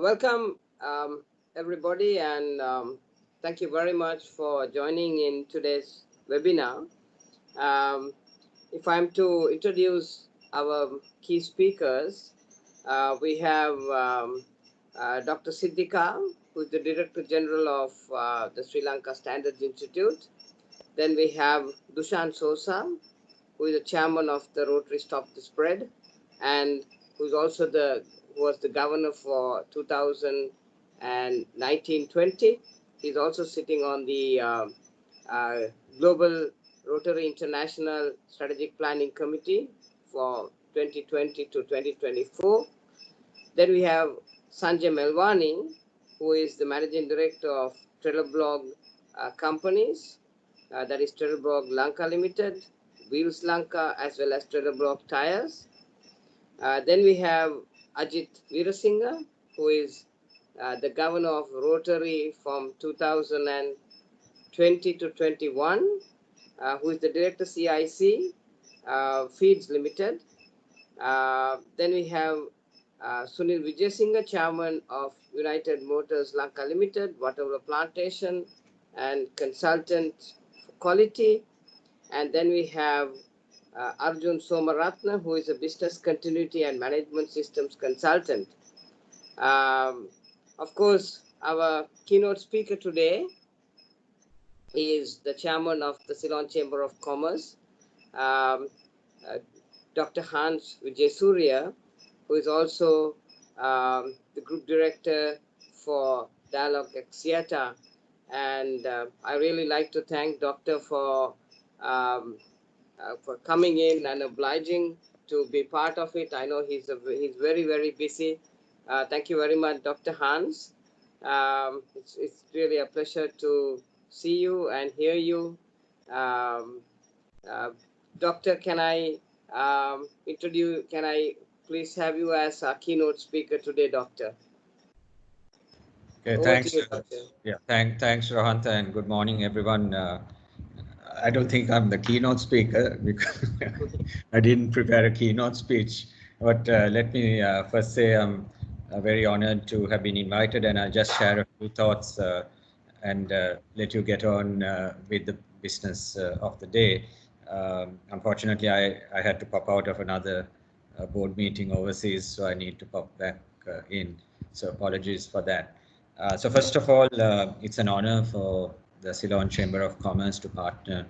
Welcome, everybody, and thank you very much for joining in today's webinar. Um, if I'm to introduce our key speakers, we have Dr. Siddhika, who is the Director General of the Sri Lanka Standards Institute. Then we have Dushan Sosa, who is the Chairman of the Rotary Stop the Spread, and who was the governor for 2019-20. He's also sitting on the Global Rotary International Strategic Planning Committee for 2020 to 2024. Then we have Sanjay Melwani, who is the Managing Director of Trelleborg Companies, that is Trelleborg Lanka Limited, Wheels Lanka, as well as Trelleborg Tires. Then we have Ajit Veerasinghe, who is the governor of Rotary from 2020 to 21, who is the director CIC Feeds Limited. Then we have Sunil Vijayasinghe, chairman of United Motors Lanka Limited, Whatever Plantation and consultant for quality. And then we have Arjun Somaratna, who is a business continuity and management systems consultant. Of course, our keynote speaker today is the chairman of the Ceylon Chamber of Commerce, Dr. Hans Vijaysurya, who is also the group director for Dialogue Axiata. And I really like to thank Doctor for coming in and obliging to be part of it. I know he's very, very busy. Thank you very much, Dr. Hans. It's really a pleasure to see you and hear you. Doctor, can I please have you as our keynote speaker today, Doctor? Okay, thanks. Yeah, thanks, Rohantha, and good morning, everyone. I don't think I'm the keynote speaker because I didn't prepare a keynote speech. But let me first say I'm very honored to have been invited, and I'll just share a few thoughts and let you get on with the business of the day. Unfortunately, I had to pop out of another board meeting overseas, so I need to pop back in. So apologies for that. So first of all, it's an honor for the Ceylon Chamber of Commerce to partner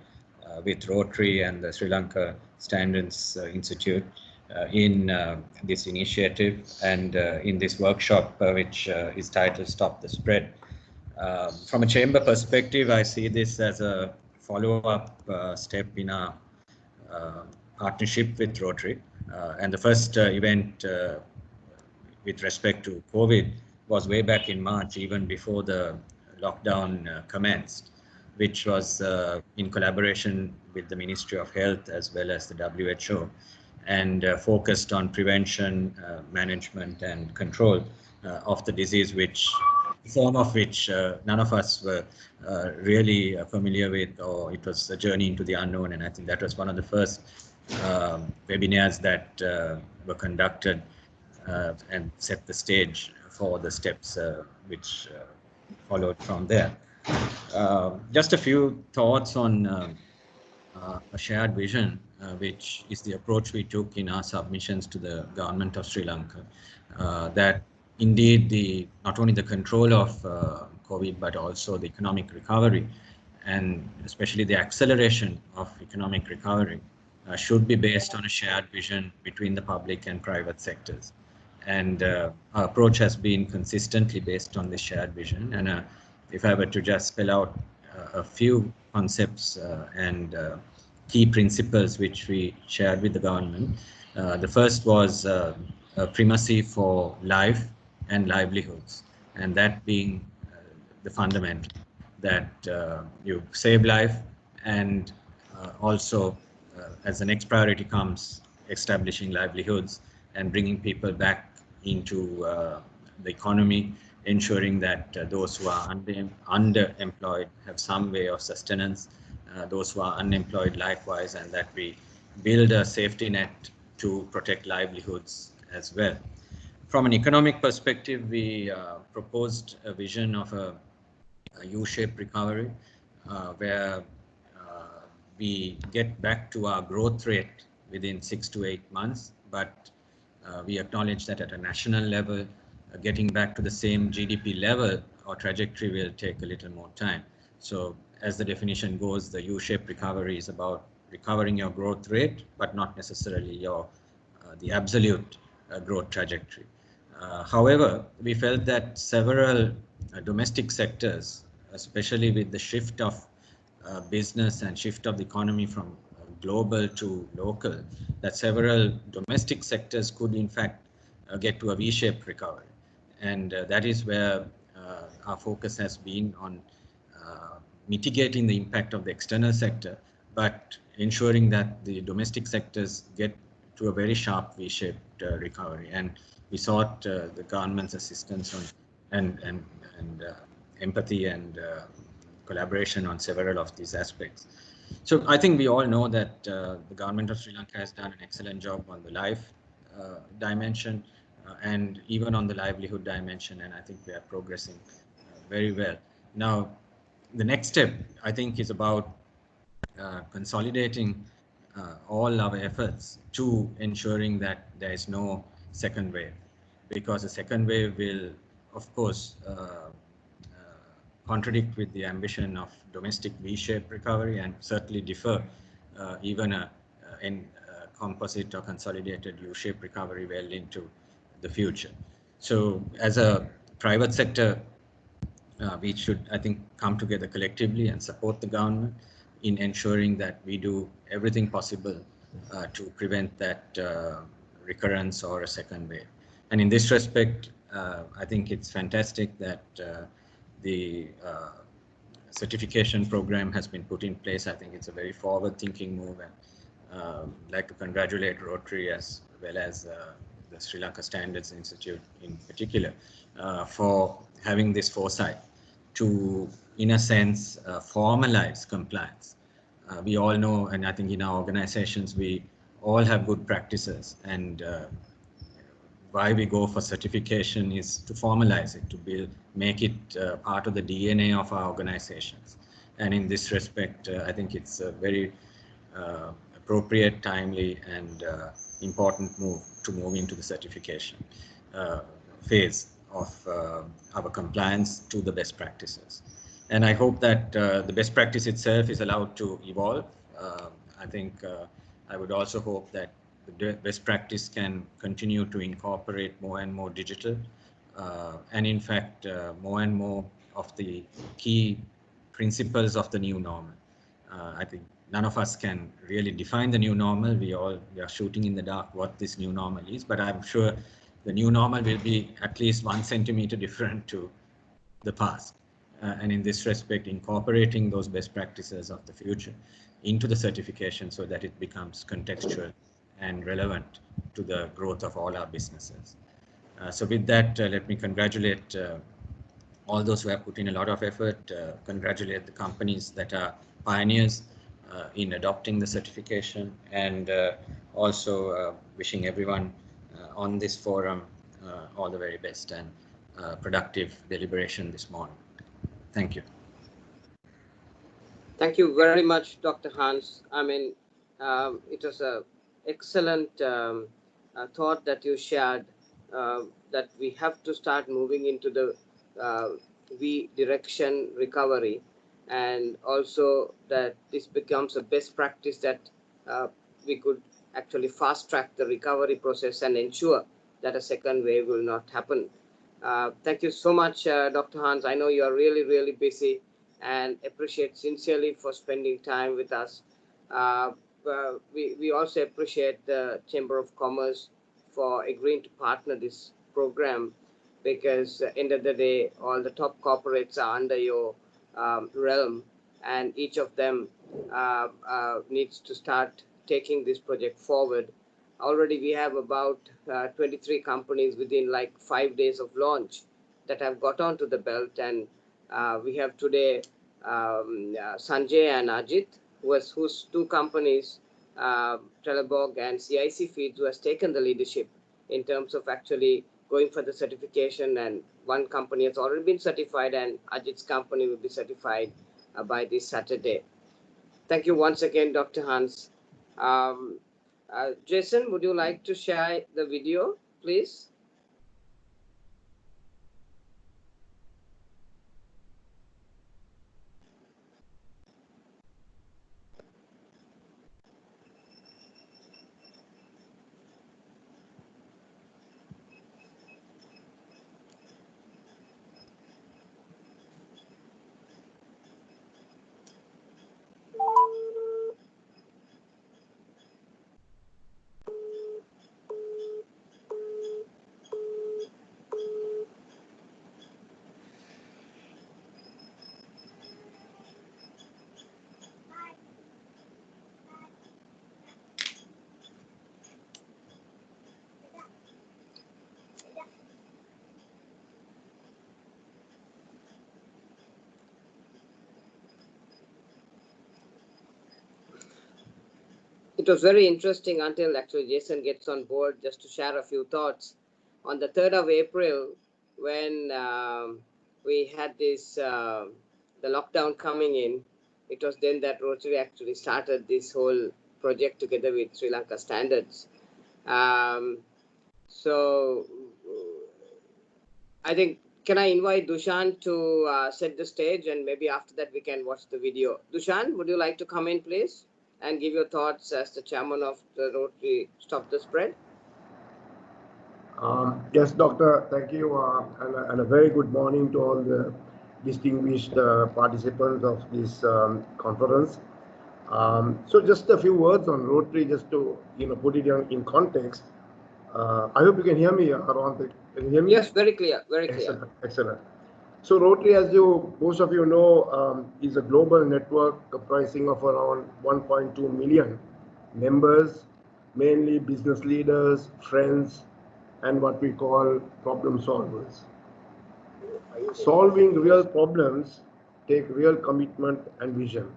with Rotary and the Sri Lanka Standards Institute in this initiative and in this workshop, which is titled Stop the Spread. From a chamber perspective, I see this as a follow-up step in our partnership with Rotary. And the first event with respect to COVID was way back in March, even before the lockdown commenced, which was in collaboration with the Ministry of Health as well as the WHO, and focused on prevention, management and control of the disease, form of which none of us were really familiar with, or it was a journey into the unknown. And I think that was one of the first webinars that were conducted and set the stage for the steps which followed from there. Just a few thoughts on a shared vision, which is the approach we took in our submissions to the government of Sri Lanka, that indeed not only the control of COVID, but also the economic recovery, and especially the acceleration of economic recovery, should be based on a shared vision between the public and private sectors. And our approach has been consistently based on this shared vision. And if I were to just spell out a few concepts and key principles which we shared with the government, the first was a primacy for life and livelihoods, and that being the fundamental, that you save life, and also as the next priority comes establishing livelihoods and bringing people back into the economy, ensuring that those who are underemployed have some way of sustenance, those who are unemployed likewise, and that we build a safety net to protect livelihoods as well. From an economic perspective, we proposed a vision of a U-shaped recovery where we get back to our growth rate within 6 to 8 months, but we acknowledge that at a national level, getting back to the same GDP level or trajectory will take a little more time. So as the definition goes, the U-shaped recovery is about recovering your growth rate, but not necessarily your the absolute growth trajectory. However, we felt that several domestic sectors, especially with the shift of business and shift of the economy from global to local, that several domestic sectors could in fact get to a V-shaped recovery. And that is where our focus has been on mitigating the impact of the external sector, but ensuring that the domestic sectors get to a very sharp V-shaped recovery. And we sought the government's assistance on and empathy and collaboration on several of these aspects. So I think we all know that the government of Sri Lanka has done an excellent job on the life dimension and even on the livelihood dimension, and I think we are progressing very well. Now, the next step, I think, is about consolidating all our efforts to ensuring that there is no second wave, because the second wave will, of course, contradict with the ambition of domestic V-shaped recovery and certainly differ even in composite or consolidated U-shaped recovery well into the future. So as a private sector, we should, I think, come together collectively and support the government in ensuring that we do everything possible to prevent that recurrence or a second wave. And in this respect, I think it's fantastic that the certification program has been put in place. I think it's a very forward-thinking move, and I'd like to congratulate Rotary as well as the Sri Lanka Standards Institute in particular for having this foresight to, in a sense, formalize compliance. We all know, and I think in our organizations, we all have good practices, and why we go for certification is to formalize it, to make it part of the DNA of our organizations. And in this respect, I think it's a very appropriate, timely, and important move to move into the certification phase of our compliance to the best practices. And I hope that the best practice itself is allowed to evolve. I think I would also hope that the best practice can continue to incorporate more and more digital, and in fact, more and more of the key principles of the new normal. I think none of us can really define the new normal. We are shooting in the dark what this new normal is, but I'm sure the new normal will be at least 1 centimeter different to the past. And in this respect, incorporating those best practices of the future into the certification so that it becomes contextual and relevant to the growth of all our businesses. So with that, let me congratulate all those who have put in a lot of effort, congratulate the companies that are pioneers in adopting the certification, and also wishing everyone on this forum all the very best and productive deliberation this morning. Thank you. Thank you very much, Dr. Hans. I mean, it was an excellent thought that you shared, that we have to start moving into the V direction recovery, and also that this becomes a best practice that we could actually fast track the recovery process and ensure that a second wave will not happen. Thank you so much, Dr. Hans. I know you are really, really busy, and appreciate sincerely for spending time with us. We also appreciate the Chamber of Commerce for agreeing to partner this program, because at the end of the day, all the top corporates are under your realm, and each of them needs to start taking this project forward. Already we have about 23 companies within like 5 days of launch that have got onto the belt, and we have today Sanjay and Ajit, whose two companies, Trelleborg and CIC Feeds, who has taken the leadership in terms of actually going for the certification, and one company has already been certified, and Ajit's company will be certified by this Saturday. Thank you once again, Dr. Hans. Jason, would you like to share the video, please? It was very interesting until actually Jason gets on board, just to share a few thoughts. On the 3rd of April, when we had this, the lockdown coming in, it was then that Rotary actually started this whole project together with Sri Lanka Standards. So I think, can I invite Dushan to set the stage, and maybe after that we can watch the video. Dushan, would you like to come in, please, and give your thoughts as the chairman of the Rotary Stop the Spread? Yes, Doctor, thank you, and a very good morning to all the distinguished participants of this conference. So just a few words on Rotary, just to put it in context. I hope you can hear me, Arvind. Can you hear me? Yes, very clear, very clear. Excellent, excellent. So Rotary, as most of you know, is a global network comprising of around 1.2 million members, mainly business leaders, friends, and what we call problem solvers. Solving real problems take real commitment and vision.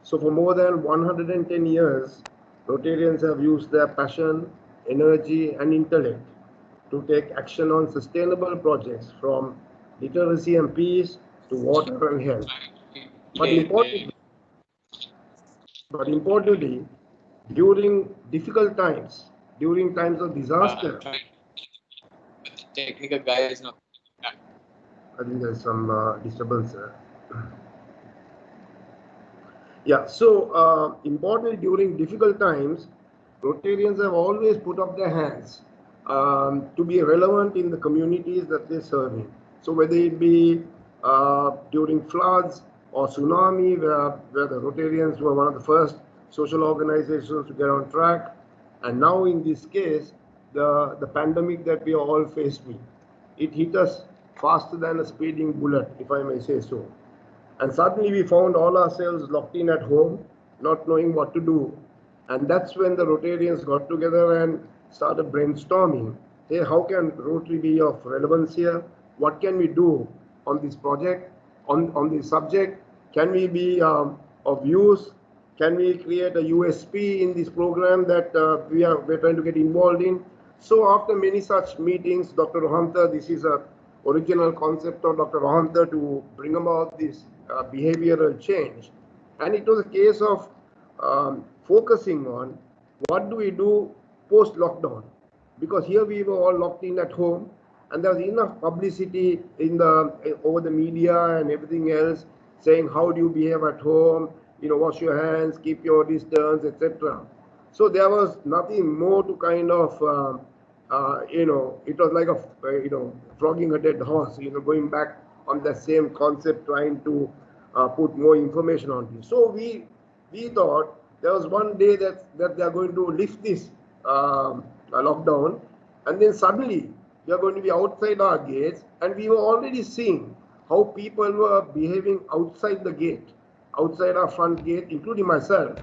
So for more than 110 years, Rotarians have used their passion, energy, and intellect to take action on sustainable projects, from literacy and peace to water and health. But importantly, during difficult times, during times of disaster, technical guy is not. I think there's some disturbance there. Yeah, so importantly, during difficult times, Rotarians have always put up their hands to be relevant in the communities that they serve in. So whether it be during floods or tsunami, where the Rotarians were one of the first social organizations to get on track, and now in this case, the pandemic that we are all faced with, it hit us faster than a speeding bullet, if I may say so. And suddenly we found all ourselves locked in at home, not knowing what to do. And that's when the Rotarians got together and started brainstorming. Hey, how can Rotary be of relevance here? What can we do on this project, on this subject? Can we be of use? Can we create a USP in this program that we're trying to get involved in? So after many such meetings, Dr. Rohantha, this is a original concept of Dr. Rohantha to bring about this behavioral change. And it was a case of focusing on what do we do post-lockdown, because here we were all locked in at home, and there was enough publicity in over the media and everything else saying how do you behave at home, wash your hands, keep your distance, etc. So there was nothing more to kind of it was like a flogging a dead horse, going back on the same concept, trying to put more information on this. So we thought there was one day that they are going to lift this lockdown, and then suddenly we are going to be outside our gates, and we were already seeing how people were behaving outside the gate, outside our front gate, including myself.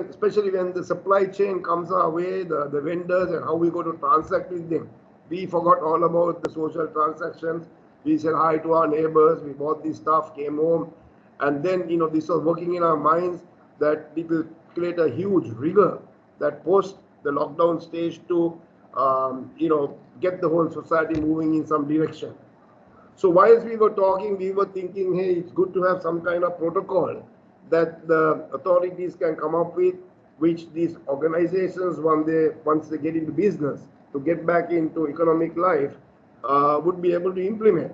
Especially when the supply chain comes our way, the vendors, and how we go to transact with them. We forgot all about the social transactions. We said hi to our neighbors, we bought this stuff, came home, and then this was working in our minds that it will create a huge rigor that post the lockdown stage 2, get the whole society moving in some direction. So whilst we were talking, we were thinking, hey, it's good to have some kind of protocol that the authorities can come up with, which these organizations, once they get into business, to get back into economic life, would be able to implement.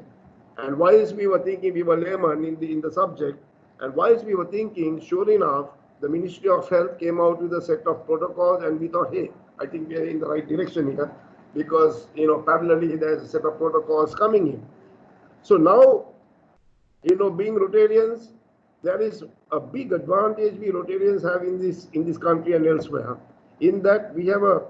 And whilst we were thinking, we were laymen in the subject, and whilst we were thinking, sure enough, the Ministry of Health came out with a set of protocols, and we thought, hey, I think we are in the right direction here, because parallelly there's a set of protocols coming in. So now, being Rotarians, there is a big advantage we Rotarians have in this country and elsewhere, in that we have a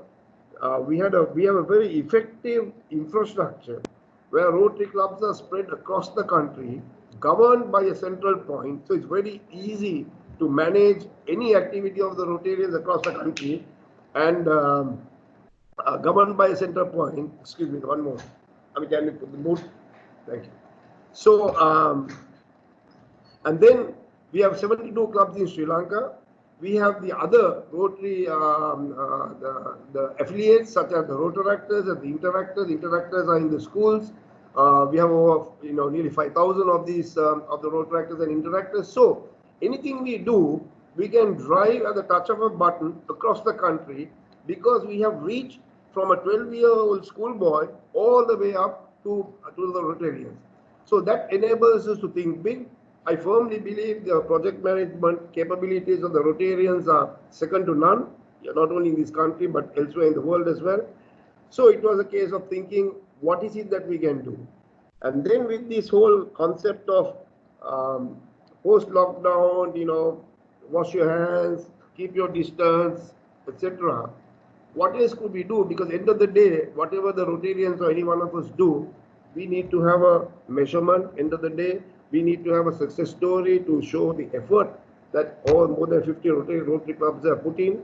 very effective infrastructure where Rotary clubs are spread across the country, governed by a central point. So it's very easy to manage any activity of the Rotarians across the country, and governed by a central point. Excuse me, one more. Can we put the mood? Thank you. So, and then we have 72 clubs in Sri Lanka. We have the other Rotary, the affiliates such as the Rotaractors and the Interactors. Interactors are in the schools. We have over, nearly 5,000 of these of the Rotaractors and Interactors. So anything we do, we can drive at the touch of a button across the country, because we have reached from a 12-year-old schoolboy all the way up to the Rotarians. So that enables us to think big. I firmly believe the project management capabilities of the Rotarians are second to none, not only in this country, but elsewhere in the world as well. So it was a case of thinking, what is it that we can do? And then with this whole concept of post-lockdown, wash your hands, keep your distance, etc. What else could we do? Because end of the day, whatever the Rotarians or any one of us do, we need to have a measurement. End of the day, we need to have a success story to show the effort that all more than 50 Rotary clubs have put in.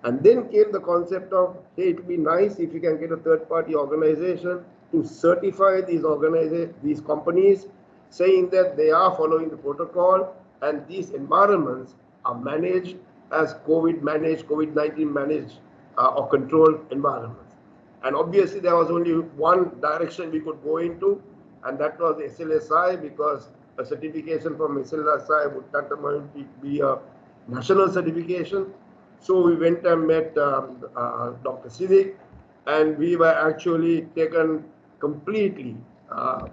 And then came the concept of, hey, it would be nice if you can get a third-party organization to certify these companies, saying that they are following the protocol and these environments are managed as COVID-19 managed or controlled environments. And obviously there was only one direction we could go into, and that was SLSI, because a certification from SLSI would tantamount to be a national certification. So we went and met Dr. Siddiq, and we were actually taken completely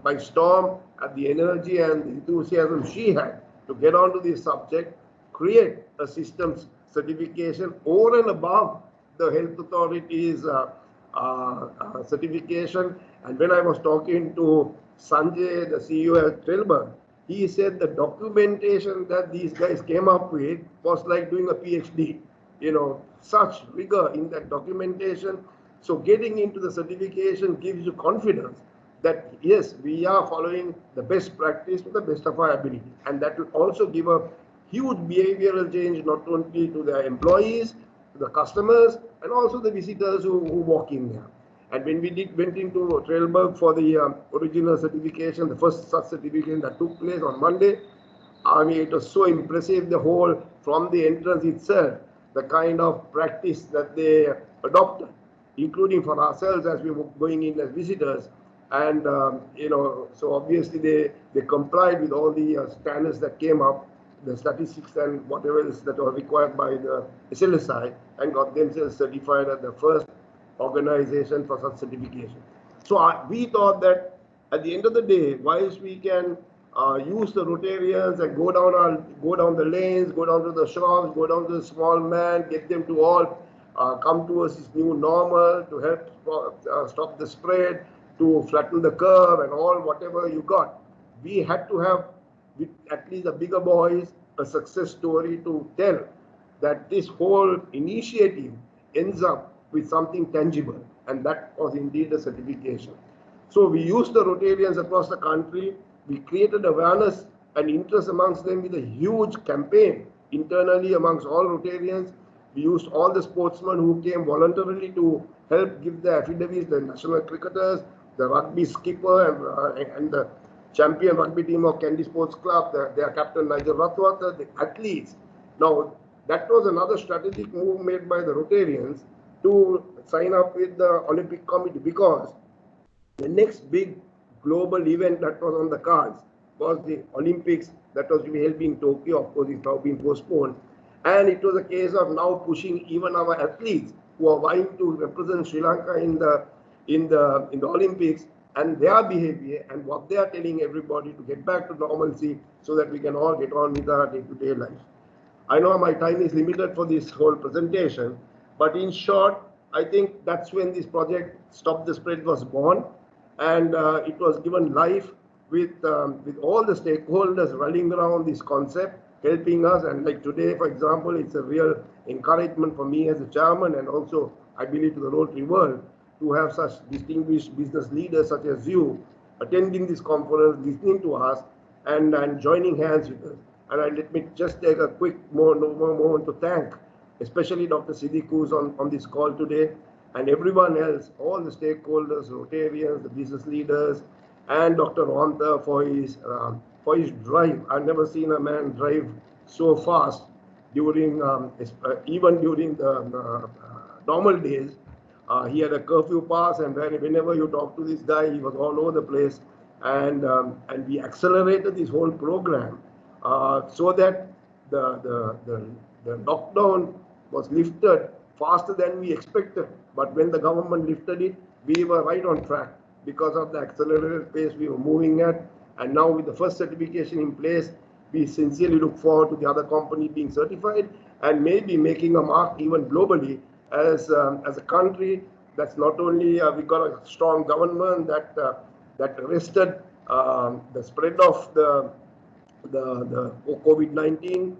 by storm at the energy and the enthusiasm she had to get onto this subject, create a systems certification over and above the health authorities certification. And when I was talking to Sanjay, the CEO at Trailbug, he said the documentation that these guys came up with was like doing a PhD. Such rigor in that documentation. So getting into the certification gives you confidence that yes, we are following the best practice to the best of our ability. And that will also give a huge behavioral change, not only to the employees, to the customers, and also the visitors who walk in there. And when we went into Trailbug for the original certification, the first such certification that took place on Monday, I mean, it was so impressive, the whole, from the entrance itself, the kind of practice that they adopted, including for ourselves as we were going in as visitors. And, so obviously they complied with all the standards that came up, the statistics and whatever else that were required by the SLSI, and got themselves certified as the first organization for such certification. So we thought that at the end of the day, whilst we can use the Rotarians and go down the lanes, go down to the shops, go down to the small man, get them to all come towards this new normal to help stop the spread, to flatten the curve and all whatever you got. We had to have, with at least the bigger boys, a success story to tell that this whole initiative ends up with something tangible, and that was indeed a certification. So we used the Rotarians across the country. We created awareness and interest amongst them with a huge campaign internally amongst all Rotarians. We used all the sportsmen who came voluntarily to help give the affidavits, the national cricketers, the rugby skipper, and the champion rugby team of Kandy Sports Club, their captain Nigel Rathwater, the athletes. Now, that was another strategic move made by the Rotarians, to sign up with the Olympic Committee, because the next big global event that was on the cards was the Olympics that was to be held in Tokyo. Of course, it's now been postponed. And it was a case of now pushing even our athletes who are vying to represent Sri Lanka in the Olympics, and their behavior and what they are telling everybody to get back to normalcy so that we can all get on with our day-to-day life. I know my time is limited for this whole presentation, but in short, I think that's when this project Stop the Spread was born, and it was given life with all the stakeholders rallying around this concept, helping us. And like today, for example, it's a real encouragement for me as a chairman, and also I believe to the Rotary world, to have such distinguished business leaders such as you attending this conference, listening to us, and joining hands with us. And let me just take a quick moment to thank, especially Dr. Siddique, who's on this call today, and everyone else, all the stakeholders, Rotarians, the business leaders, and Dr. Rohantha for his drive. I've never seen a man drive so fast during even during the normal days. He had a curfew pass, and whenever you talk to this guy, he was all over the place, and we accelerated this whole program so that the lockdown was lifted faster than we expected. But when the government lifted it, we were right on track because of the accelerated pace we were moving at. And now with the first certification in place, we sincerely look forward to the other company being certified and maybe making a mark even globally as a country that's not only we got a strong government that arrested the spread of the COVID-19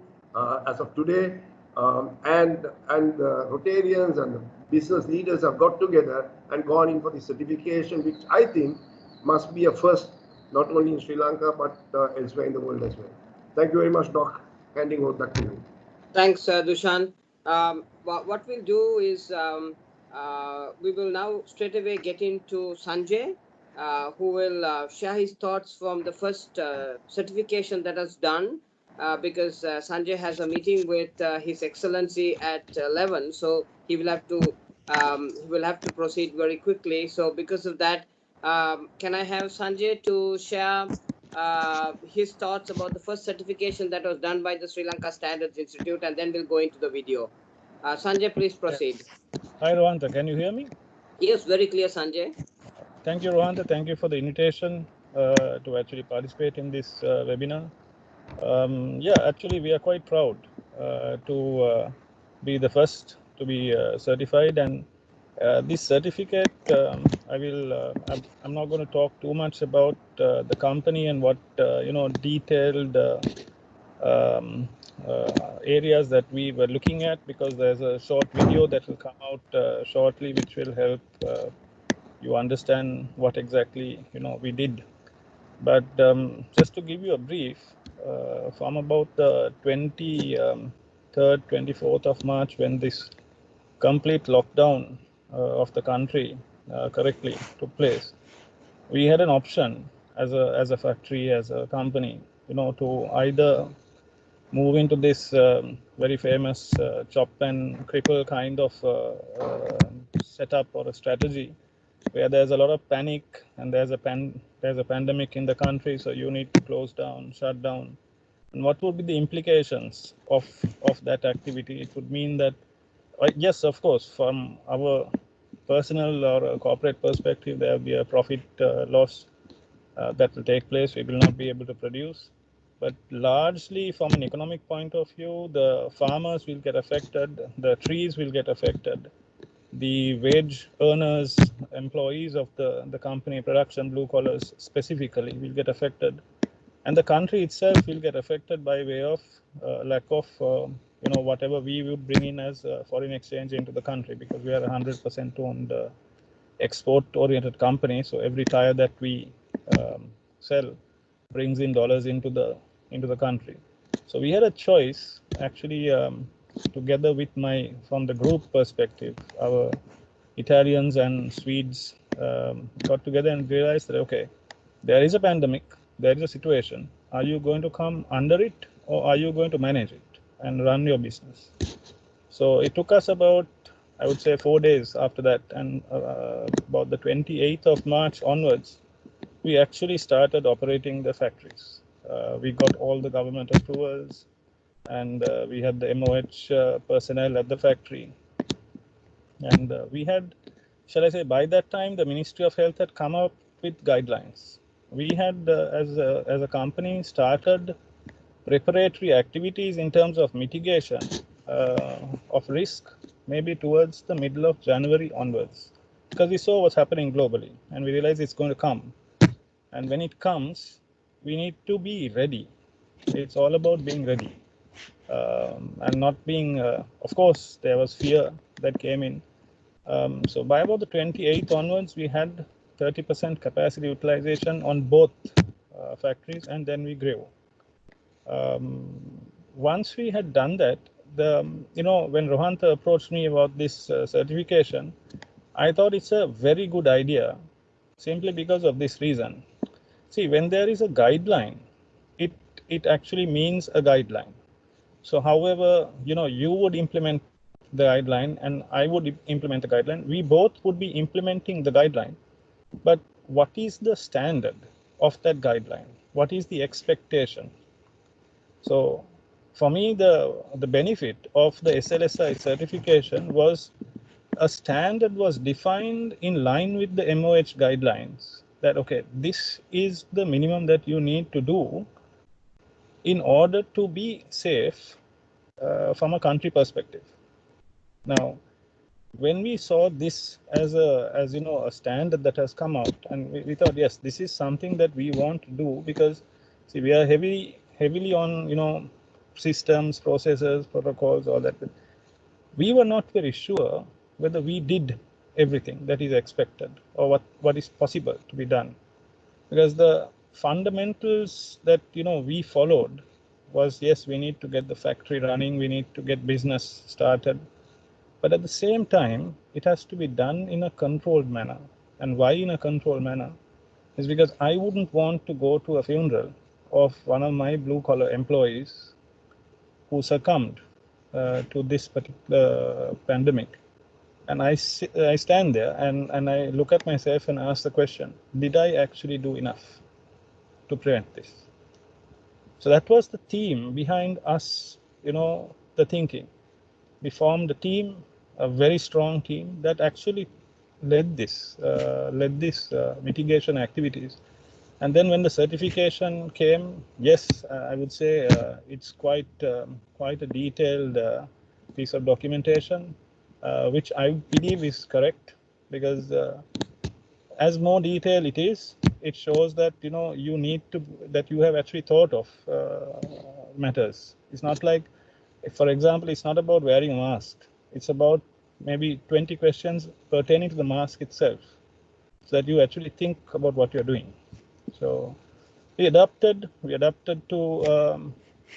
as of today, and the Rotarians and the business leaders have got together and gone in for the certification, which I think must be a first, not only in Sri Lanka but elsewhere in the world as well. Thank you very much, Doc. Handing over back to you. Thanks, Dushan. What we'll do is we will now straight away get into Sanjay, who will share his thoughts from the first certification that was done, because Sanjay has a meeting with His Excellency at 11, so he will have to proceed very quickly. So because of that, can I have Sanjay to share his thoughts about the first certification that was done by the Sri Lanka Standards Institute, and then we'll go into the video. Sanjay, please proceed. Yes. Hi, Rohantha. Can you hear me? Yes, very clear, Sanjay. Thank you, Rohantha. Thank you for the invitation to actually participate in this webinar. Yeah, actually, we are quite proud to be the first to be certified, and this certificate, I'm not going to talk too much about the company and what detailed areas that we were looking at, because there's a short video that will come out shortly, which will help you understand what exactly we did. But just to give you a brief, from about the 23rd, 24th of March, when this complete lockdown of the country correctly took place, we had an option as a factory, as a company, to either move into this very famous chop and cripple kind of setup or a strategy, where there's a lot of panic and there's a pandemic in the country, so you need to close down, shut down. And what would be the implications of that activity? It would mean that, yes, of course, from our personal or corporate perspective, there will be a profit loss that will take place. We will not be able to produce. But largely, from an economic point of view, the farmers will get affected, the trees will get affected, the wage earners, employees of the company, production, blue collars specifically, will get affected. And the country itself will get affected by way of lack of, whatever we would bring in as foreign exchange into the country, because we are a 100% owned export-oriented company. So every tire that we sell brings in dollars into the country. So we had a choice, actually, together with from the group perspective, our Italians and Swedes got together and realized that, okay, there is a pandemic, there is a situation. Are you going to come under it, or are you going to manage it and run your business? So it took us about, I would say 4 days after that, and about the 28th of March onwards, we actually started operating the factories. We got all the government approvals, and we had the MOH personnel at the factory. And we had, shall I say, by that time, the Ministry of Health had come up with guidelines. We had, as a company, started preparatory activities in terms of mitigation of risk, maybe towards the middle of January onwards, because we saw what's happening globally, and we realized it's going to come. And when it comes, we need to be ready. It's all about being ready, and not being, of course, there was fear that came in. So by about the 28th onwards, we had 30% capacity utilization on both factories, and then we grew. Once we had done that, when Rohantha approached me about this certification, I thought it's a very good idea, simply because of this reason. See, when there is a guideline, it actually means a guideline. So however, you would implement the guideline and I would implement the guideline, we both would be implementing the guideline. But what is the standard of that guideline? What is the expectation? So for me, the benefit of the SLSI certification was a standard was defined in line with the MOH guidelines, that, okay, this is the minimum that you need to do in order to be safe from a country perspective. Now, when we saw this as a standard that has come out, and we thought, yes, this is something that we want to do, because see, we are heavily on systems, processes, protocols, all that. We were not very sure whether we did everything that is expected or what is possible to be done, because the fundamentals that we followed was, yes, we need to get the factory running, we need to get business started, but at the same time it has to be done in a controlled manner. And why in a controlled manner is because I wouldn't want to go to a funeral of one of my blue collar employees who succumbed to this particular pandemic. And I stand there and I look at myself and ask the question, did I actually do enough to prevent this? So that was the theme behind us, the thinking. We formed a team, a very strong team that actually led this mitigation activities. And then when the certification came, yes, I would say it's quite a detailed piece of documentation, which I believe is correct, because as more detailed it is, it shows that that you have actually thought of matters. It's not like, for example, it's not about wearing a mask. It's about maybe 20 questions pertaining to the mask itself, so that you actually think about what you're doing. So we adapted to,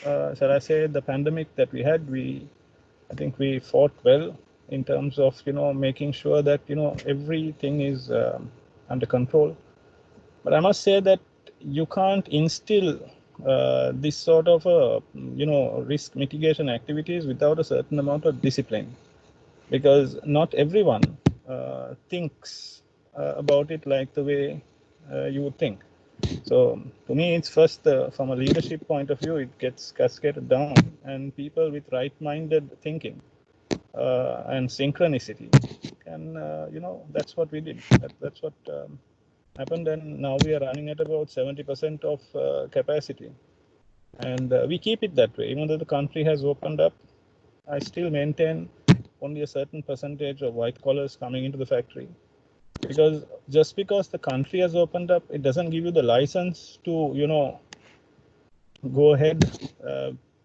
shall I say, the pandemic that we had. I think we fought well in terms of, making sure that, everything is under control. But I must say that you can't instill this sort of, risk mitigation activities without a certain amount of discipline, because not everyone thinks about it like the way you would think. So to me, it's first, from a leadership point of view, it gets cascaded down, and people with right-minded thinking and synchronicity, and that's what we did. That's what happened, and now we are running at about 70% of capacity, and we keep it that way. Even though the country has opened up, I still maintain only a certain percentage of white collars coming into the factory, because just because the country has opened up, it doesn't give you the license to go ahead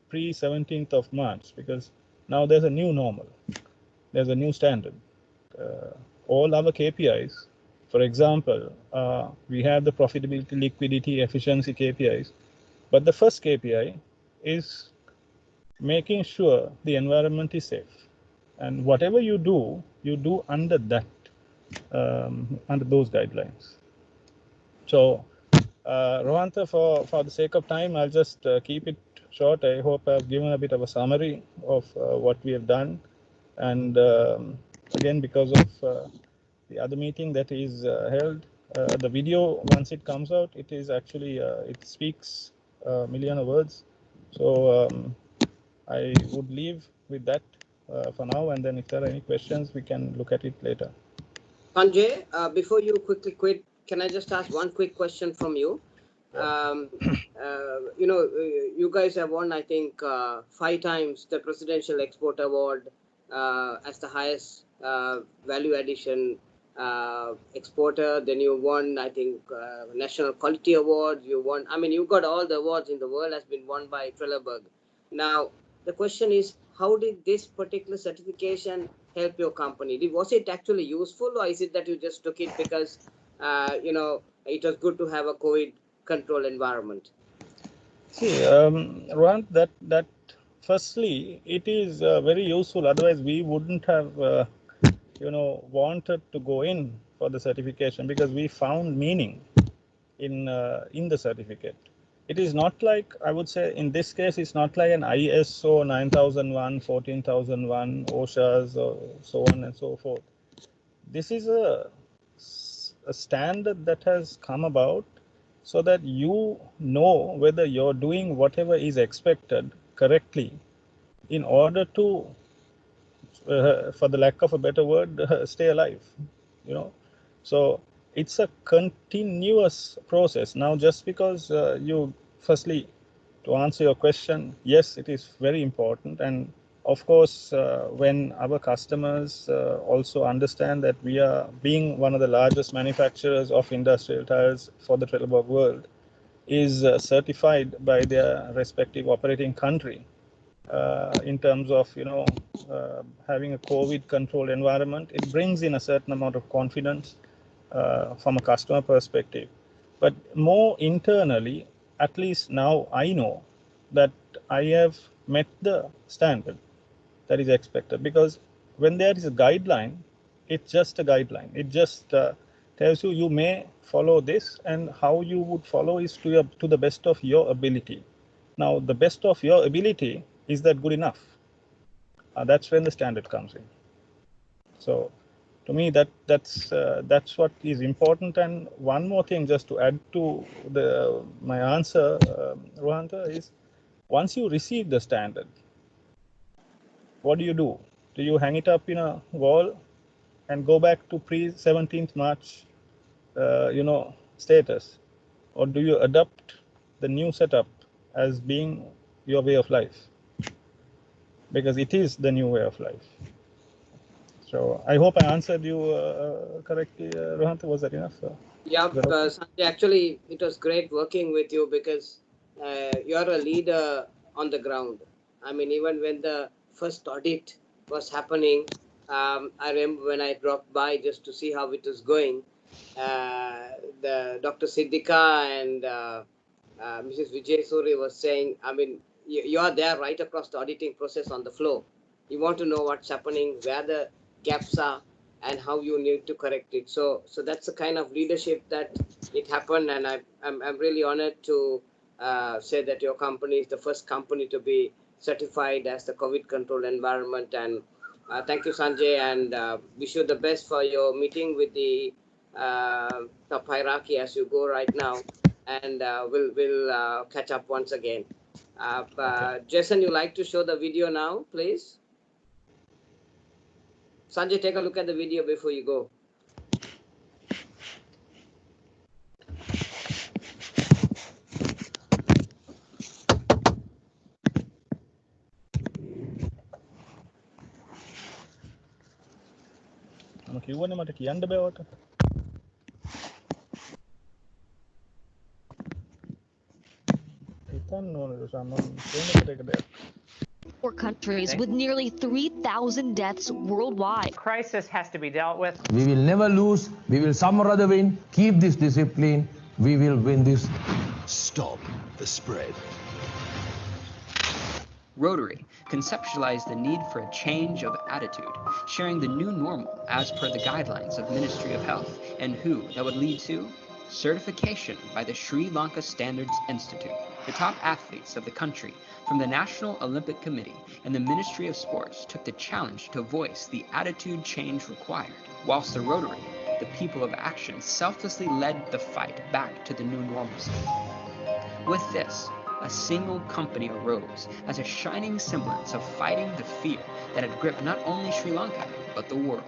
pre 17th of March, because now there's a new normal, there's a new standard. All our KPIs, for example, we have the profitability, liquidity, efficiency KPIs, but the first KPI is making sure the environment is safe, and whatever you do under that, under those guidelines. So Rohantha, for the sake of time, I'll just keep it short. I hope I've given a bit of a summary of what we have done, and again, because of the other meeting that is held. The video, once it comes out, it is actually, it speaks a million of words. So I would leave with that for now, and then if there are any questions, we can look at it later. Sanjay, before you quickly quit, can I just ask one quick question from you? You know, you guys have won, I think, 5 times the Presidential Export Award as the highest value addition exporter. Then you won, I think, National Quality Award. You won, I mean, you got all the awards in the world has been won by Trelleborg. Now, the question is, how did this particular certification help your company? Was it actually useful, or is it that you just took it because, you know, it was good to have a COVID control environment? See, Rohan, that firstly, it is very useful. Otherwise, we wouldn't have, you know, wanted to go in for the certification, because we found meaning in the certificate. It is not like, I would say, in this case, it's not like an ISO 9001, 14001, OSHA's, or so on and so forth. This is a standard that has come about so that you know whether you're doing whatever is expected correctly in order to, for the lack of a better word, stay alive, you know. So it's a continuous process. Now, just because you, firstly, to answer your question, yes, it is very important. And of course, when our customers also understand that we are, being one of the largest manufacturers of industrial tires for the Trelleborg world, is certified by their respective operating country in terms of, you know, having a COVID controlled environment, it brings in a certain amount of confidence from a customer perspective. But more internally, at least now I know that I have met the standard that is expected, because when there is a guideline, it's just a guideline. It just tells you may follow this, and how you would follow is to the best of your ability. Now, the best of your ability, is that good enough? That's when the standard comes in. So, to me, that's what is important. And one more thing, just to add to my answer, Rohanta, is once you receive the standard, what do? Do you hang it up in a wall and go back to pre-17th March, you know, status, or do you adopt the new setup as being your way of life? Because it is the new way of life. So I hope I answered you correctly, Rohanta. Was that enough? Yeah, Sanjay, actually, it was great working with you, because you're a leader on the ground. I mean, even when the first audit was happening, I remember when I dropped by just to see how it was going, the Dr. Siddika and Mrs. Vijay Suri was saying, I mean, you are there right across the auditing process on the floor. You want to know what's happening, where the gaps are, and how you need to correct it. So that's the kind of leadership that it happened, and I'm really honored to say that your company is the first company to be certified as the COVID control environment. And thank you, Sanjay, and wish you the best for your meeting with the top hierarchy as you go right now, and we'll catch up once again. Okay. Jason, you like to show the video now, please? Sanjay, take a look at the video before you go. Four countries with nearly 3,000 deaths worldwide. Crisis has to be dealt with. We will never lose. We will some or other win. Keep this discipline. We will win this. Stop the spread. Rotary conceptualized the need for a change of attitude, sharing the new normal as per the guidelines of Ministry of Health, and that would lead to certification by the Sri Lanka Standards Institute. The top athletes of the country from the National Olympic Committee and the Ministry of Sports took the challenge to voice the attitude change required, whilst the Rotary, the people of action, selflessly led the fight back to the new normalcy. With this, a single company arose as a shining semblance of fighting the fear that had gripped not only Sri Lanka, but the world.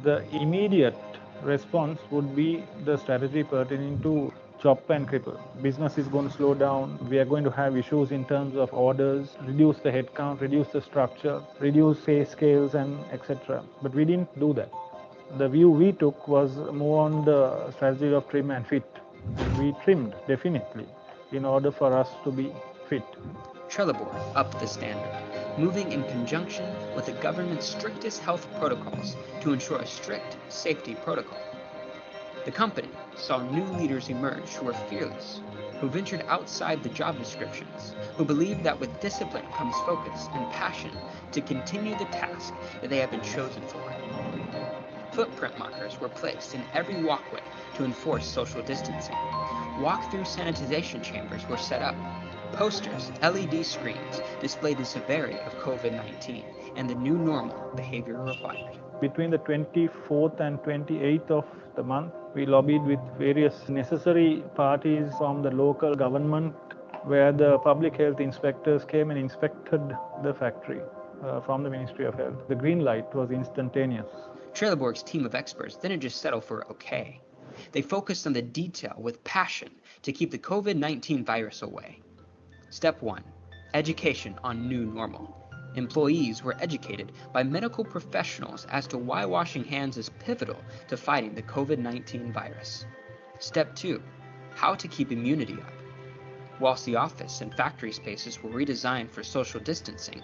The immediate response would be the strategy pertaining to chop and cripple. Business is going to slow down. We are going to have issues in terms of orders, reduce the headcount, reduce the structure, reduce pay scales, and etc. But we didn't do that. The view we took was more on the strategy of trim and fit. And we trimmed, definitely, in order for us to be fit. Trelleborg upped the standard, moving in conjunction with the government's strictest health protocols to ensure a strict safety protocol. The company saw new leaders emerge who were fearless, who ventured outside the job descriptions, who believed that with discipline comes focus and passion to continue the task that they have been chosen for. Footprint markers were placed in every walkway to enforce social distancing. Walk-through sanitization chambers were set up. Posters, LED screens displayed the severity of COVID-19 and the new normal behavior required. Between the 24th and 28th of the month, we lobbied with various necessary parties from the local government, where the public health inspectors came and inspected the factory from the Ministry of Health. The green light was instantaneous. Trelleborg's team of experts didn't just settle for okay. They focused on the detail with passion to keep the COVID-19 virus away. Step 1. Education on new normal. Employees were educated by medical professionals as to why washing hands is pivotal to fighting the COVID-19 virus. Step 2. How to keep immunity up. Whilst the office and factory spaces were redesigned for social distancing,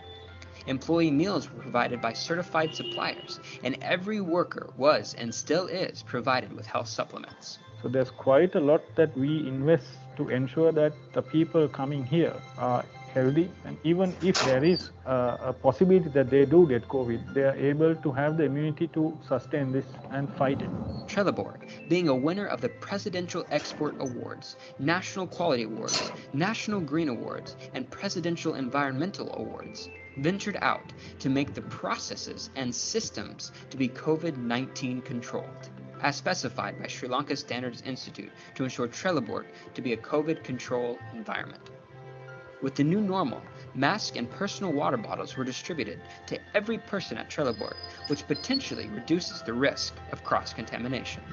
employee meals were provided by certified suppliers, and every worker was and still is provided with health supplements. So there's quite a lot that we invest to ensure that the people coming here are healthy, and even if there is a possibility that they do get COVID, they are able to have the immunity to sustain this and fight it. Trelleborg, being a winner of the Presidential Export Awards, National Quality Awards, National Green Awards, and Presidential Environmental Awards, ventured out to make the processes and systems to be COVID-19 controlled, as specified by Sri Lanka Standards Institute to ensure Trelleborg to be a COVID control environment. With the new normal, masks and personal water bottles were distributed to every person at Trelleborg, which potentially reduces the risk of cross-contamination.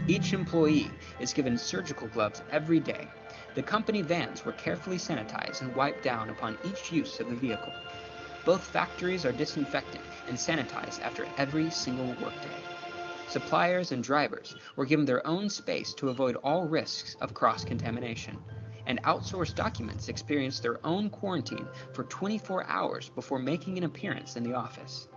Each employee is given surgical gloves every day. The company vans were carefully sanitized and wiped down upon each use of the vehicle. Both factories are disinfected and sanitized after every single workday. Suppliers and drivers were given their own space to avoid all risks of cross-contamination, and outsourced documents experienced their own quarantine for 24 hours before making an appearance in the office.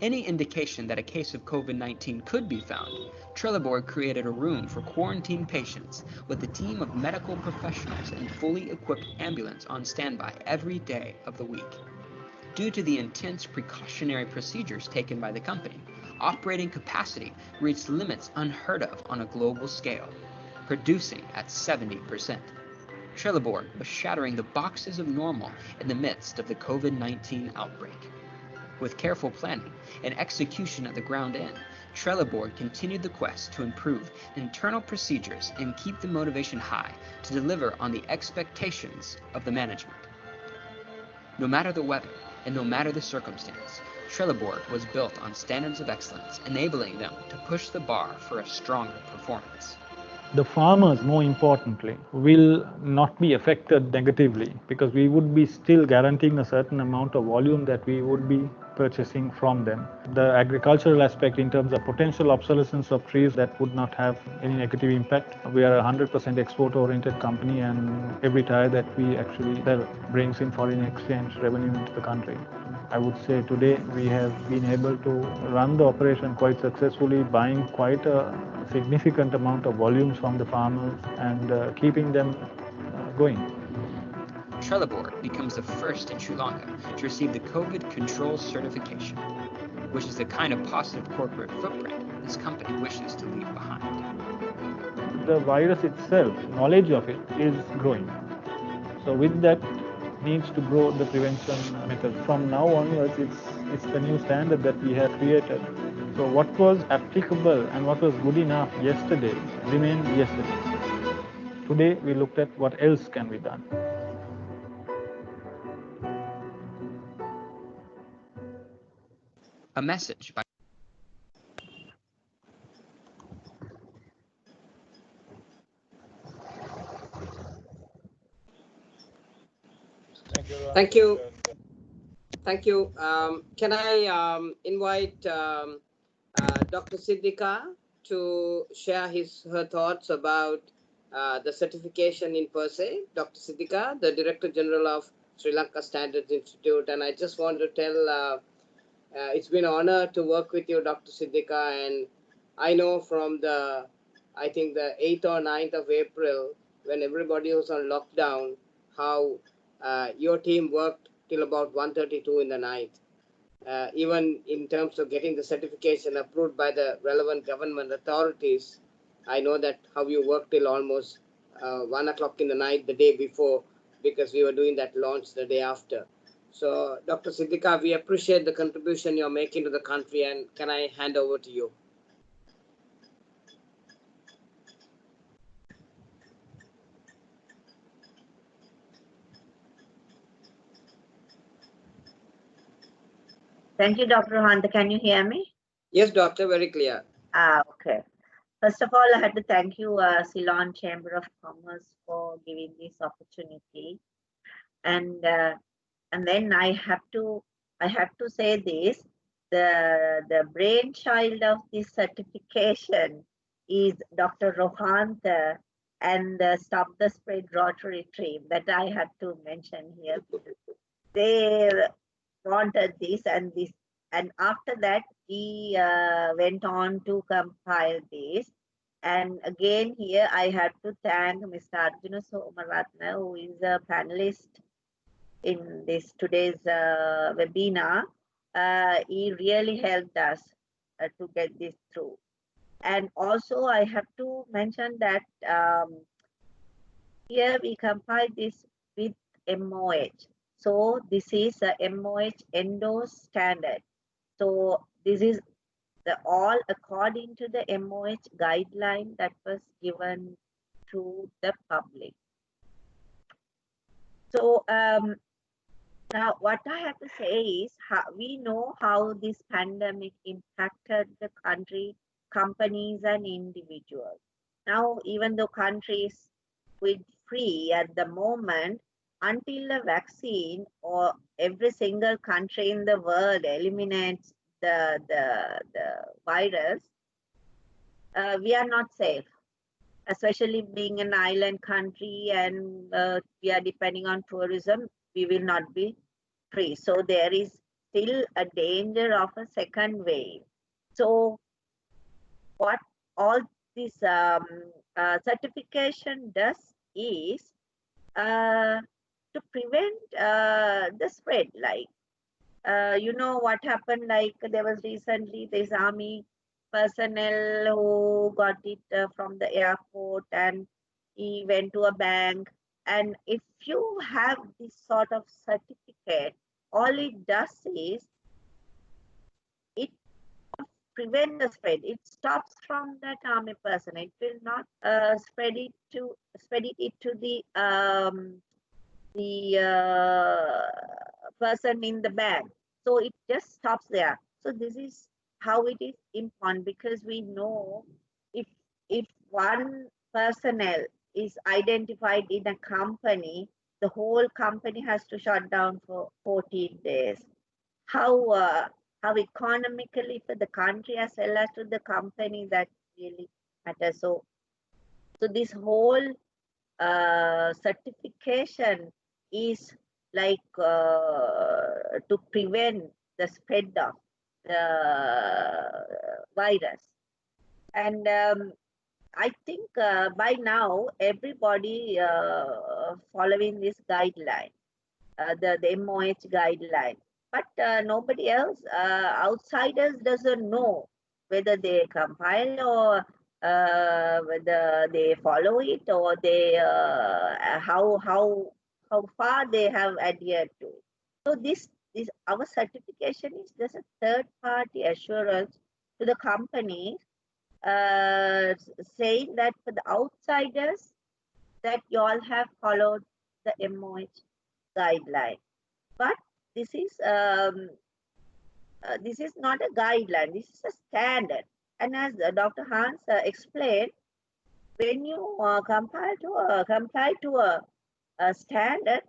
Any indication that a case of COVID-19 could be found, Trelleborg created a room for quarantined patients with a team of medical professionals and fully equipped ambulance on standby every day of the week. Due to the intense precautionary procedures taken by the company, operating capacity reached limits unheard of on a global scale, producing at 70%. Trelleborg was shattering the boxes of normal in the midst of the COVID-19 outbreak. With careful planning and execution at the ground end, Trelleborg continued the quest to improve internal procedures and keep the motivation high to deliver on the expectations of the management. No matter the weather and no matter the circumstance, Trelleborg was built on standards of excellence, enabling them to push the bar for a stronger performance. The farmers, more importantly, will not be affected negatively because we would be still guaranteeing a certain amount of volume that we would be purchasing from them. The agricultural aspect in terms of potential obsolescence of trees, that would not have any negative impact. We are a 100% export-oriented company, and every tire that we actually sell brings in foreign exchange revenue into the country. I would say today we have been able to run the operation quite successfully, buying quite a significant amount of volumes from the farmers and keeping them going. Trelleborg becomes the first in Sri Lanka to receive the COVID control certification, which is the kind of positive corporate footprint this company wishes to leave behind. The virus itself, knowledge of it, is growing. So with that needs to grow the prevention method. From now onwards, it's the new standard that we have created. So what was applicable and what was good enough yesterday remained yesterday. Today we looked at what else can be done. A message by Thank you. Thank you. Can I invite Dr. Siddika to share her thoughts about the certification in per se? Dr. Siddika, the Director General of Sri Lanka Standards Institute, and I just want to tell it's been an honor to work with you, Dr. Siddika, and I know from I think the 8th or 9th of April, when everybody was on lockdown, how your team worked till about 1:32 in the night. Even in terms of getting the certification approved by the relevant government authorities, I know that how you worked till almost 1 o'clock in the night the day before, because we were doing that launch the day after. So, Dr. Siddika, we appreciate the contribution you're making to the country, and can I hand over to you? Thank you, Dr. Rohantha. Can you hear me? Yes, doctor, very clear. Okay. First of all, I had to thank you, Ceylon Chamber of Commerce, for giving this opportunity. And then I have to say this: the brainchild of this certification is Dr. Rohantha and the Stop the Spread Rotary team that I had to mention here. They wanted this, and after that he went on to compile this. And again here I have to thank Mr. Arjuna Somaratna, who is a panelist in this today's webinar. He really helped us to get this through. And also I have to mention that here we compiled this with MOH. So this is a MOH endorsed standard. So this is all according to the MOH guideline that was given to the public. So now what I have to say is, we know how this pandemic impacted the country, companies and individuals. Now, even though countries with free at the moment, until a vaccine or every single country in the world eliminates the virus, we are not safe, especially being an island country, and we are depending on tourism. We will not be free. So there is still a danger of a second wave. So what all this certification does is to prevent the spread. Like, you know what happened, like there was recently this army personnel who got it from the airport, and he went to a bank. And if you have this sort of certificate, all it does is it prevent the spread. It stops from that army person. It will not spread it to the person in the bank. So it just stops there. So this is how it is important, because we know if one personnel is identified in a company, the whole company has to shut down for 14 days. How economically for the country as well as to the company, that really matters. So this whole certification is like to prevent the spread of the virus. And I think by now everybody following this guideline, the MOH guideline. But nobody else, outsiders doesn't know whether they compile or whether they follow it, or they how how far they have adhered to it. So this our certification is just a third party assurance to the companies, saying that for the outsiders that you all have followed the MOH guideline. But this is not a guideline. This is a standard. And as Dr. Hans explained, when you comply to a standard,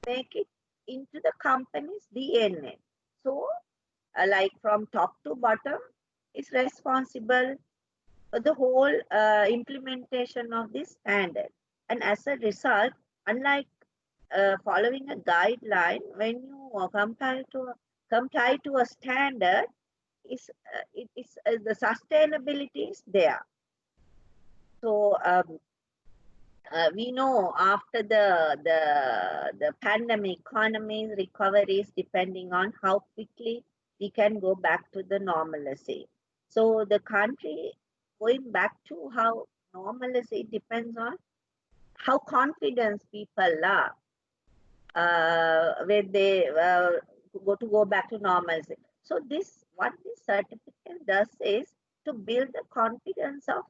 make it into the company's DNA. So, like from top to bottom, is responsible for the whole implementation of this standard. And as a result, unlike following a guideline, when you comply to a standard, the sustainability is there. So we know after the pandemic, economy recoveries depending on how quickly we can go back to the normalcy. So the country going back to how normalcy depends on how confident people are when they go back to normalcy. So what this certificate does is to build the confidence of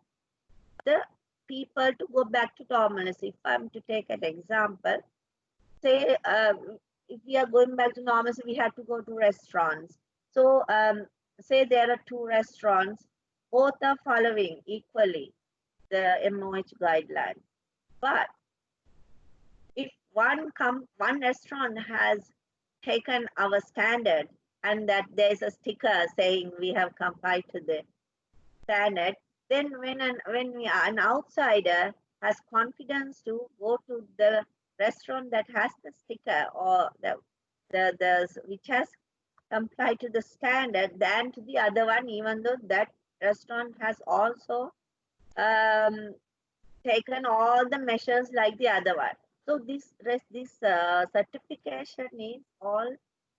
the people to go back to normalcy. If I'm to take an example, say if we are going back to normalcy, we have to go to restaurants. So say there are 2 restaurants, both are following equally the MOH guideline. But if one restaurant has taken our standard and that there's a sticker saying we have complied to the standard, then when an outsider has confidence to go to the restaurant that has the sticker or which has complied to the standard than to the other one, even though that restaurant has also taken all the measures like the other one. So this certification is all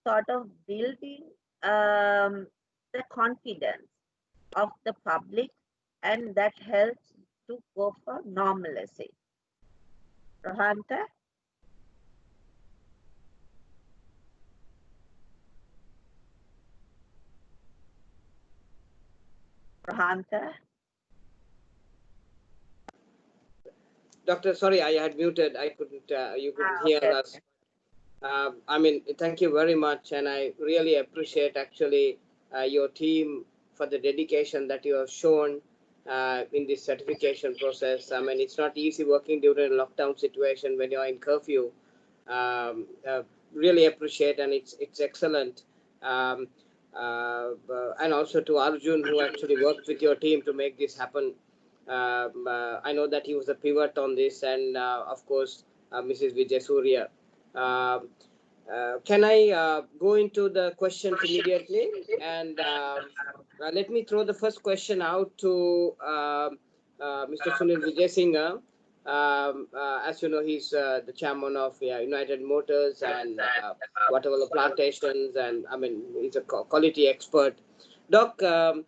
sort of building the confidence of the public, and that helps to go for normalcy. Rohantha? Rohantha? Doctor, sorry, I had muted. I couldn't. You couldn't hear Okay. us. I mean, thank you very much, and I really appreciate actually your team for the dedication that you have shown in this certification process. I mean, it's not easy working during a lockdown situation when you're in curfew. Really appreciate, and it's excellent. And also to Arjun, who actually worked with your team to make this happen. I know that he was a pivot on this, and of course, Mrs. Vijay Surya. Can I go into the questions immediately? And let me throw the first question out to Mr. Sunil Vijayasinghe. As you know, he's the chairman of United Motors and Waterville Plantations, and I mean, he's a quality expert. Doc, Dr.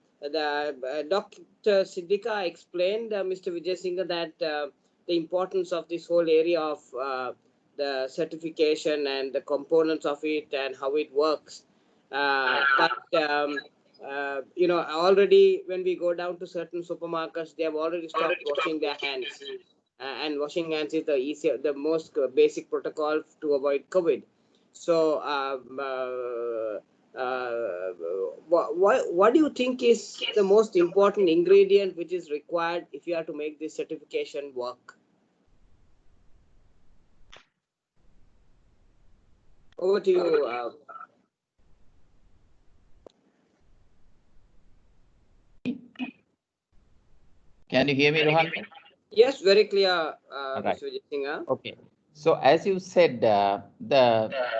Siddika explained, Mr. Vijayasinghe, that the importance of this whole area of the certification and the components of it and how it works. But you know, already when we go down to certain supermarkets, they have already stopped washing their hands. And washing hands is the most basic protocol to avoid COVID. So what do you think is the most important ingredient which is required if you are to make this certification work? Over to you. Can you hear me, Rohan? Yes, very clear, Right. Mr. Vijayasinghe. Okay. So as you said, the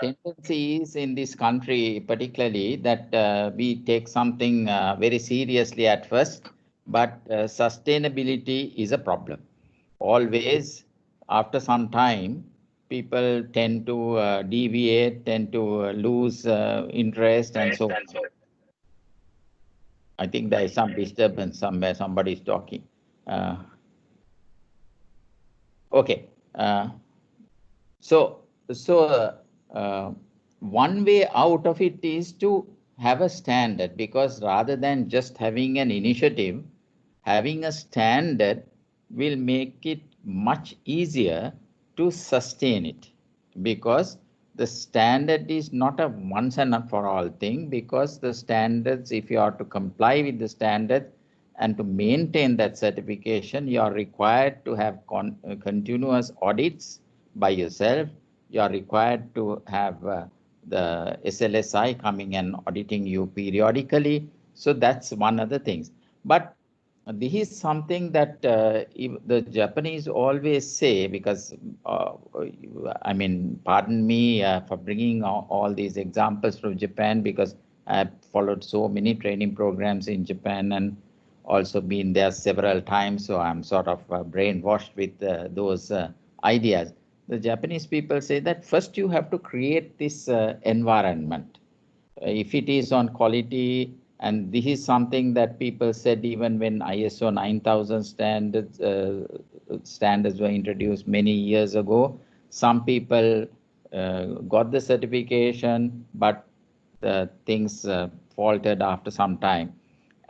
tendency is in this country particularly that we take something very seriously at first, but sustainability is a problem. Always, after some time, people tend to deviate, tend to lose interest and so on. I think there is some disturbance somewhere, somebody is talking. Okay. So one way out of it is to have a standard, because rather than just having an initiative, having a standard will make it much easier to sustain it, because the standard is not a once and for all thing, because the standards, if you are to comply with the standard and to maintain that certification, you are required to have continuous audits by yourself. You are required to have the SLSI coming and auditing you periodically. So that's one of the things. But this is something that the Japanese always say, because I mean, pardon me for bringing all these examples from Japan, because I've followed so many training programs in Japan and also been there several times. So I'm sort of brainwashed with those ideas. The Japanese people say that first you have to create this environment. If it is on quality, and this is something that people said even when ISO 9000 standards were introduced many years ago, some people got the certification, but the things faltered after some time.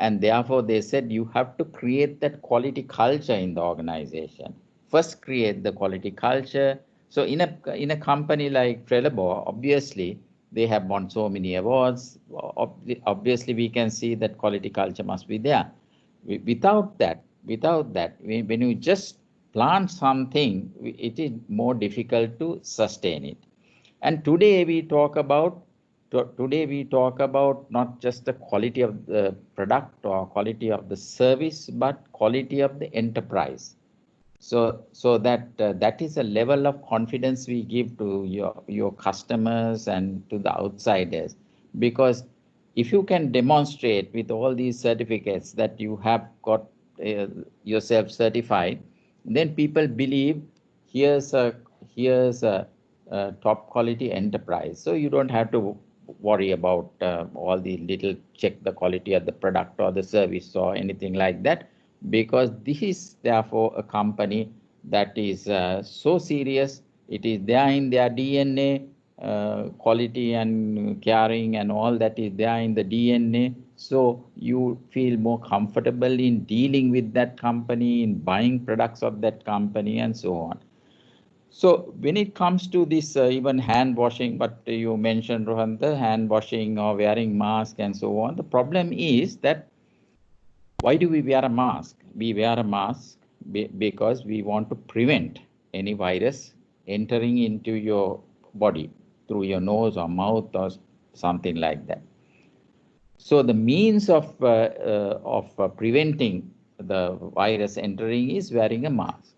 And therefore, they said you have to create that quality culture in the organization. First, create the quality culture. So in a company like Trelleborg, obviously, they have won so many awards. Obviously, we can see that quality culture must be there. Without that, when you just plant something, it is more difficult to sustain it. And today we talk about not just the quality of the product or quality of the service, but quality of the enterprise. So that is a level of confidence we give to your customers and to the outsiders, because if you can demonstrate with all these certificates that you have got yourself certified, then people believe here's a top quality enterprise. So you don't have to worry about all the little check the quality of the product or the service or anything like that, because this is therefore a company that is so serious. It is there in their DNA, quality and caring and all that is there in the DNA. So you feel more comfortable in dealing with that company, in buying products of that company and so on. So when it comes to this even hand washing, but you mentioned, Rohantha, hand washing or wearing mask and so on, the problem is that why do we wear a mask? We wear a mask because we want to prevent any virus entering into your body through your nose or mouth or something like that. So the means of preventing the virus entering is wearing a mask.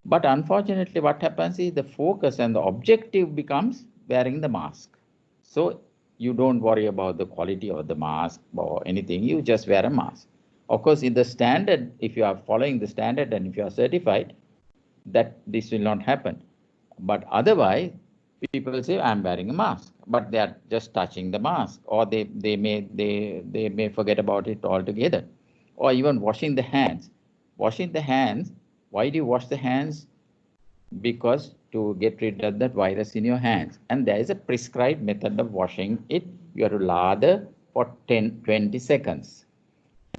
But unfortunately, what happens is the focus and the objective becomes wearing the mask. So you don't worry about the quality of the mask or anything, you just wear a mask. Of course, in the standard, if you are following the standard and if you are certified, that this will not happen. But otherwise, people say, I'm wearing a mask, but they are just touching the mask, or they may forget about it altogether. Or even washing the hands. Washing the hands, why do you wash the hands? Because to get rid of that virus in your hands. And there is a prescribed method of washing it. You have to lather for 10-20 seconds.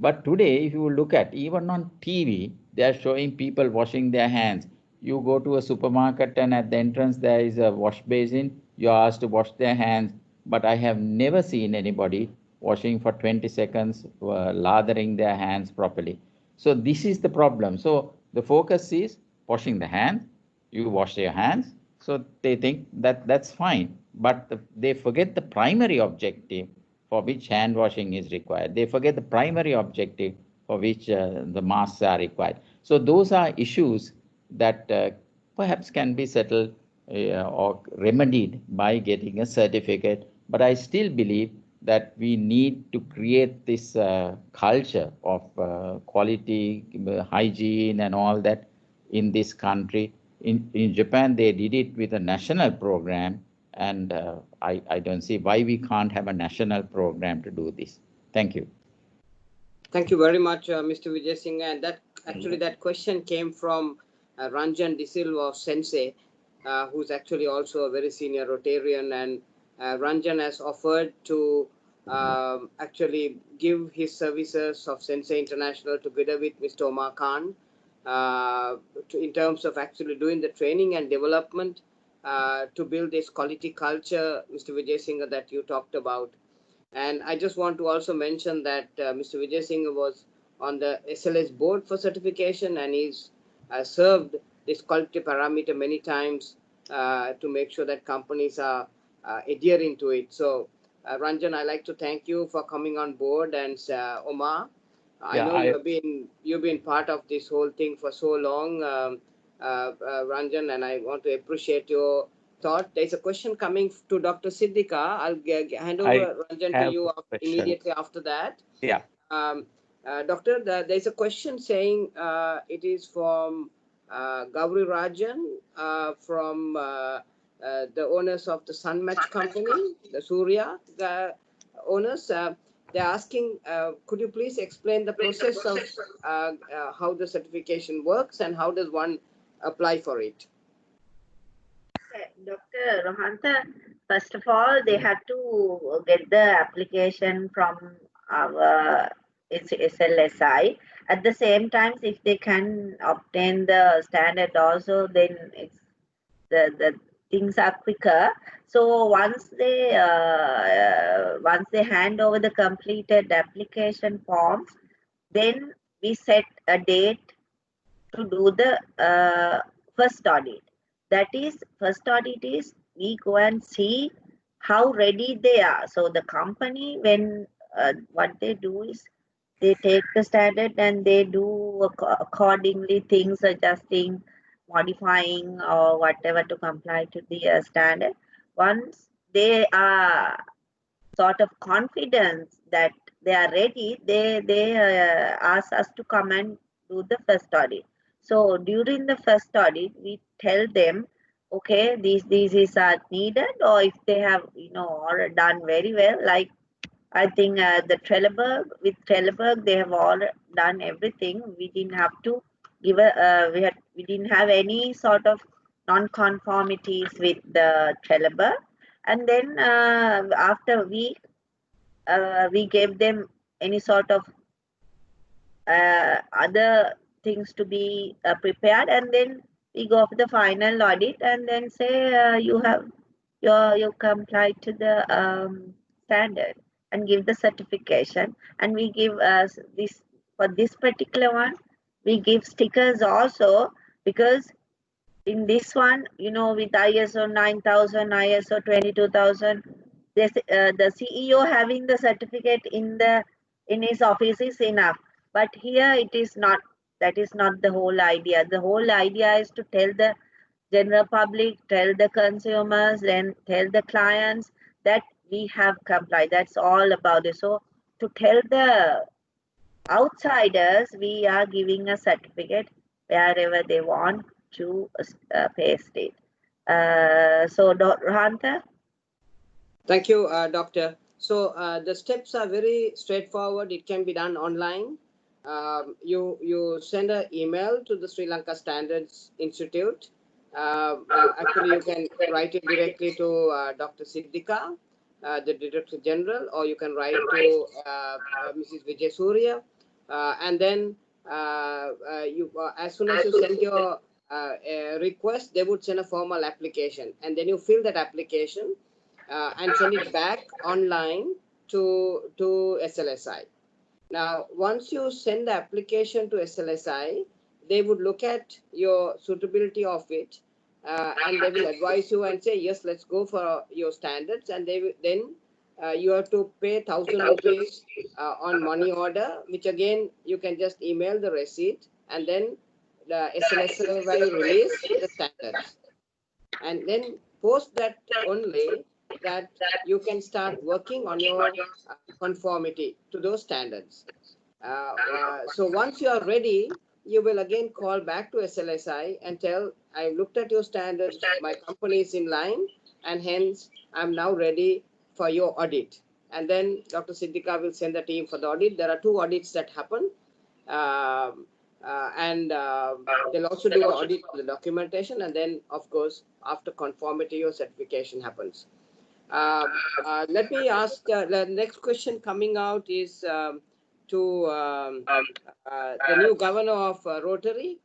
But today, if you look at, even on TV, they are showing people washing their hands. You go to a supermarket and at the entrance, there is a wash basin. You are asked to wash their hands. But I have never seen anybody washing for 20 seconds, lathering their hands properly. So this is the problem. So the focus is washing the hands. You wash your hands. So they think that that's fine. But they forget the primary objective for which hand washing is required. They forget the primary objective for which the masks are required. So those are issues that perhaps can be settled or remedied by getting a certificate. But I still believe that we need to create this culture of quality, hygiene and all that in this country. In Japan, they did it with a national program, and I don't see why we can't have a national program to do this. Thank you. Thank you very much, Mr. Vijay Singh. And that question came from Ranjan De Silva of Sensei. who's actually also a very senior Rotarian, and Ranjan has offered to actually give his services of Sensei International together with Mr. Omar Khan in terms of actually doing the training and development to build this quality culture, Mr. Vijay Singh, that you talked about. And I just want to also mention that Mr. Vijay Singh was on the SLS board for certification, and he's served this quality parameter many times to make sure that companies are adhering to it. So, Ranjan, I'd like to thank you for coming on board, and Omar, I know you've been part of this whole thing for so long, Ranjan, and I want to appreciate your thought. There's a question coming to Dr. Siddika. I'll hand over, Ranjan, to you immediately after that. Yeah. Doctor, there's a question saying it is from Gauri Rajan from the owners of the Sunmatch company, the Surya owners. They're asking, could you please explain the process of how the certification works and how does one apply for it? Dr. Rohantha, first of all, they have to get the application from our SLSI. At the same time, if they can obtain the standard also, then it's the things are quicker. So once they hand over the completed application forms, then we set a date to do the first audit. That is, first audit is we go and see how ready they are. So the company, when what they do is they take the standard and they do accordingly things, adjusting, modifying or whatever to comply to the standard. Once they are sort of confident that they are ready, they ask us to come and do the first audit. So during the first audit, we tell them, okay, these is needed, or if they have, all done very well, like I think the Trelleborg, with Trelleborg, they have all done everything. We didn't have to give we didn't have any sort of non-conformities with the Trelleborg. And then after we gave them any sort of other things to be prepared, and then we go for the final audit and then say you complied to the standard and give the certification. And we give this, for this particular one, we give stickers also, because in this one, with ISO 9000, ISO 22000, the CEO having the certificate in his office is enough. But here it is not. That is not the whole idea. The whole idea is to tell the general public, tell the consumers, and tell the clients that we have complied. That's all about it. So to tell the outsiders, we are giving a certificate wherever they want to paste it. So, Dr. Rohantha? Thank you, Doctor. So the steps are very straightforward. It can be done online. You send an email to the Sri Lanka Standards Institute. Actually, you can write it directly to Dr. Siddika, the Director General, or you can write to Mrs. Vijay Surya. And then as soon as you send your request, they would send a formal application. And then you fill that application and send it back online to SLSI. Now, once you send the application to SLSI, they would look at your suitability of it, and they will advise you and say, yes, let's go for your standards. And they will, then you have to pay 1,000 rupees on money order, which again, you can just email the receipt, and then the SLSI will release the standards. And then post that only, that you can start working on your conformity to those standards. So once you are ready, you will again call back to SLSI and tell, I looked at your standards, my company is in line, and hence I'm now ready for your audit. And then Dr. Siddika will send the team for the audit. There are 2 audits that happen. And they'll also do an audit of the documentation, and then, of course, after conformity or certification happens. Let me ask, the next question coming out is to the new governor of Rotary,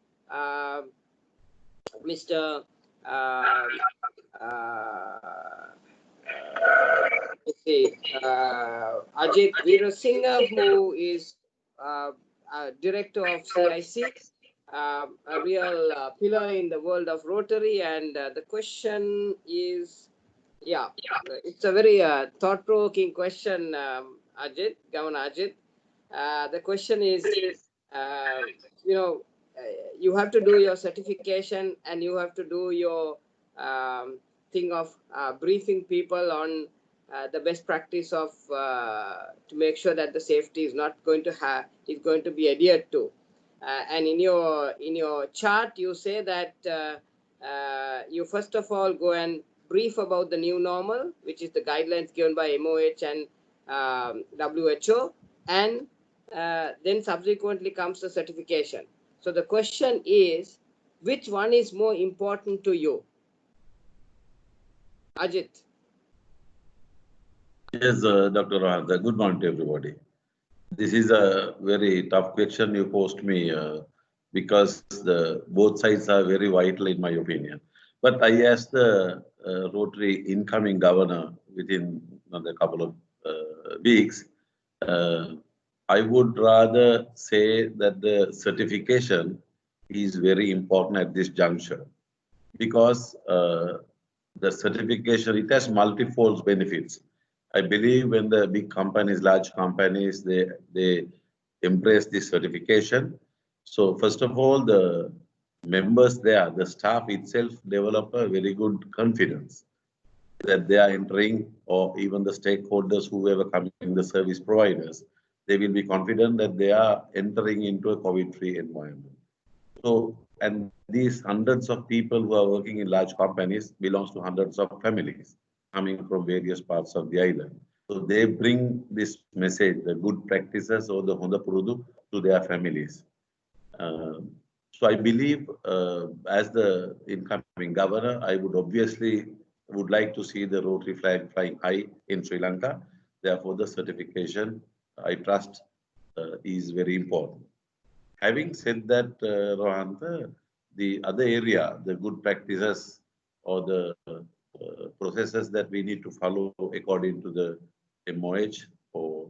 Mr. Ajit Veerasinghe, who is director of CIC, a real pillar in the world of Rotary. And the question is, yeah, it's a very thought-provoking question, Ajit, Governor Ajit. The question is, you know, you have to do your certification and you have to do your thing of briefing people on the best practice of to make sure that the safety is not going to is going to be adhered to. And in your chart, you say that you first of all go and brief about the new normal, which is the guidelines given by MOH and WHO, and then subsequently comes the certification. So the question is, which one is more important to you? Ajit. Yes, Dr. Rohantha, good morning to everybody. This is a very tough question you posed me because both sides are very vital in my opinion. But I asked the Rotary incoming governor within another couple of weeks. I would rather say that the certification is very important at this juncture because the certification, it has multifold benefits. I believe when the big companies, large companies, they embrace this certification. So first of all, the members there, the staff itself develop a very good confidence that they are entering, or even the stakeholders, whoever coming, the service providers, they will be confident that they are entering into a COVID-free environment. So, and these hundreds of people who are working in large companies belongs to hundreds of families coming from various parts of the island. So they bring this message, the good practices or the Honda Purudu, to their families. So I believe as the incoming governor, I would obviously like to see the Rotary flag flying high in Sri Lanka. Therefore, the certification, I trust, is very important. Having said that, Rohantha, the other area, the good practices or the processes that we need to follow according to the MOH or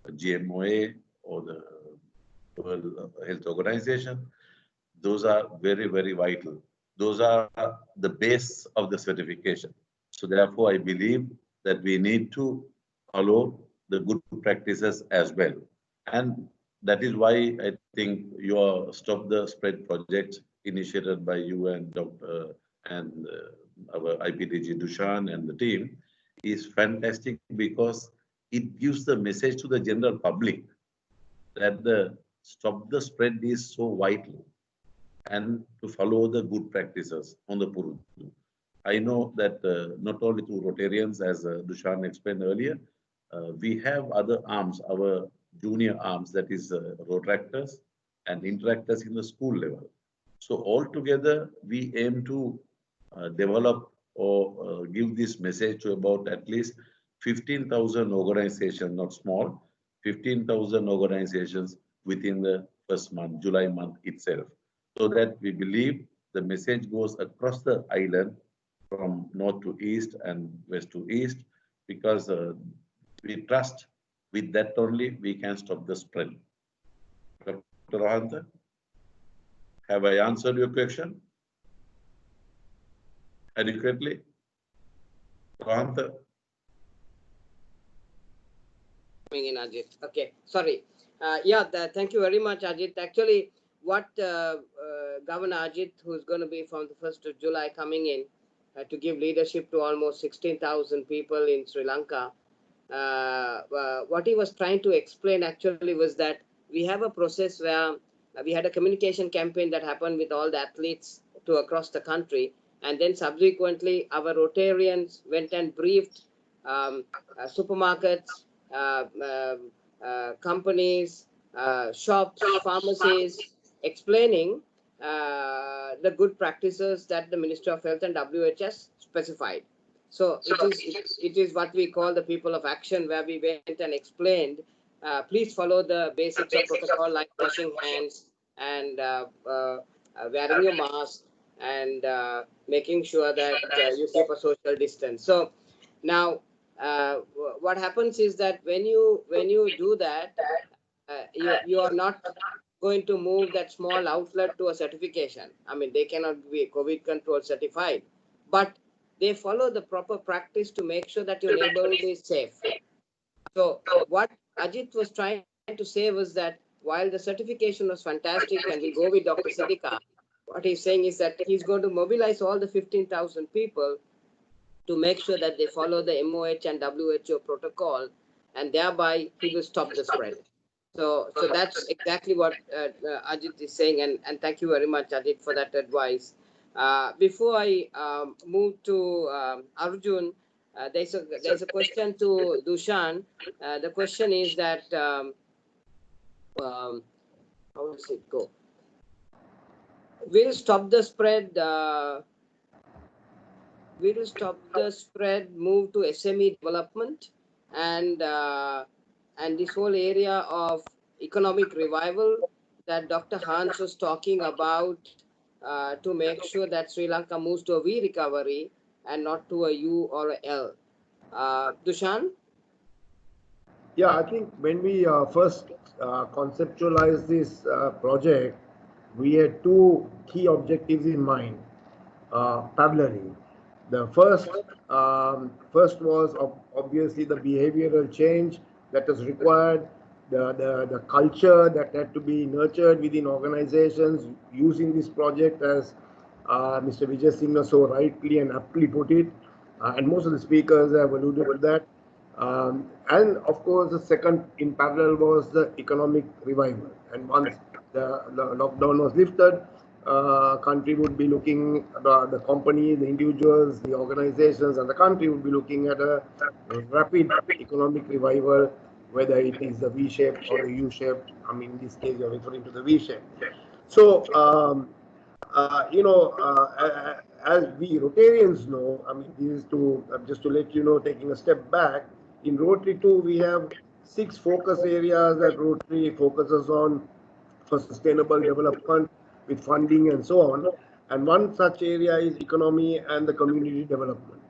GMOA or the World Health Organization, those are very, very vital. Those are the base of the certification. So therefore, I believe that we need to follow the good practices as well. And that is why I think your Stop the Spread project initiated by you and Dr. and our IPDG Dushan and the team is fantastic because it gives the message to the general public that the Stop the Spread is so vital and to follow the good practices on the Purudu. I know that not only through Rotarians, as Dushan explained earlier, we have other arms, our junior arms, that is Rotractors and Interactors in the school level. So altogether, we aim to develop or give this message to about at least 15,000 organizations, not small, 15,000 organizations within the first month, July month itself, so that we believe the message goes across the island from north to east and west to east, because we trust with that only we can stop the spread. Dr. Rohantha, have I answered your question adequately? Rohantha? In Ajit. Okay, sorry. Thank you very much, Ajit. Actually, what Governor Ajit, who's going to be from the 1st of July coming in to give leadership to almost 16,000 people in Sri Lanka, what he was trying to explain actually was that we have a process where we had a communication campaign that happened with all the athletes to across the country. And then subsequently, our Rotarians went and briefed supermarkets, companies, shops, pharmacies, explaining the good practices that the Ministry of Health and WHO has specified. So it is what we call the people of action, where we went and explained, please follow the basics of protocol like washing hands and wearing your mask and making sure that you keep a social distance. So now what happens is that when you do that, you are not going to move that small outlet to a certification. I mean, they cannot be COVID control certified, but they follow the proper practice to make sure that your neighborhood is safe. So what Ajit was trying to say was that while the certification was fantastic, and we go with Dr. Siddiqa, what he's saying is that he's going to mobilize all the 15,000 people to make sure that they follow the MOH and WHO protocol, and thereby he will stop the spread. So that's exactly what Ajit is saying, and thank you very much, Ajit, for that advice. Before I move to Arjun, there's a question to Dushan. The question is that how does it go? Will stop the spread. Will stop the spread. Move to SME development and this whole area of economic revival that Dr. Hans was talking about to make sure that Sri Lanka moves to a V recovery and not to a U or a L. Dushan? Yeah, I think when we first conceptualized this project, we had two key objectives in mind, parallelly. The first was obviously the behavioral change that was required, the culture that had to be nurtured within organizations using this project, as Mr. Vijay Singh so rightly and aptly put it, and most of the speakers have alluded to that. And of course, the second in parallel was the economic revival. And once the lockdown was lifted, country would be looking, the company, the individuals, the organizations, and the country would be looking at a rapid economic revival, whether it is the V-shaped or the U-shaped. I mean, in this case, you're referring to the V-shape. So, as we Rotarians know, I mean, this is to just to let you know, taking a step back, in Rotary 2, we have 6 focus areas that Rotary focuses on for sustainable development with funding and so on. And one such area is economy and the community development.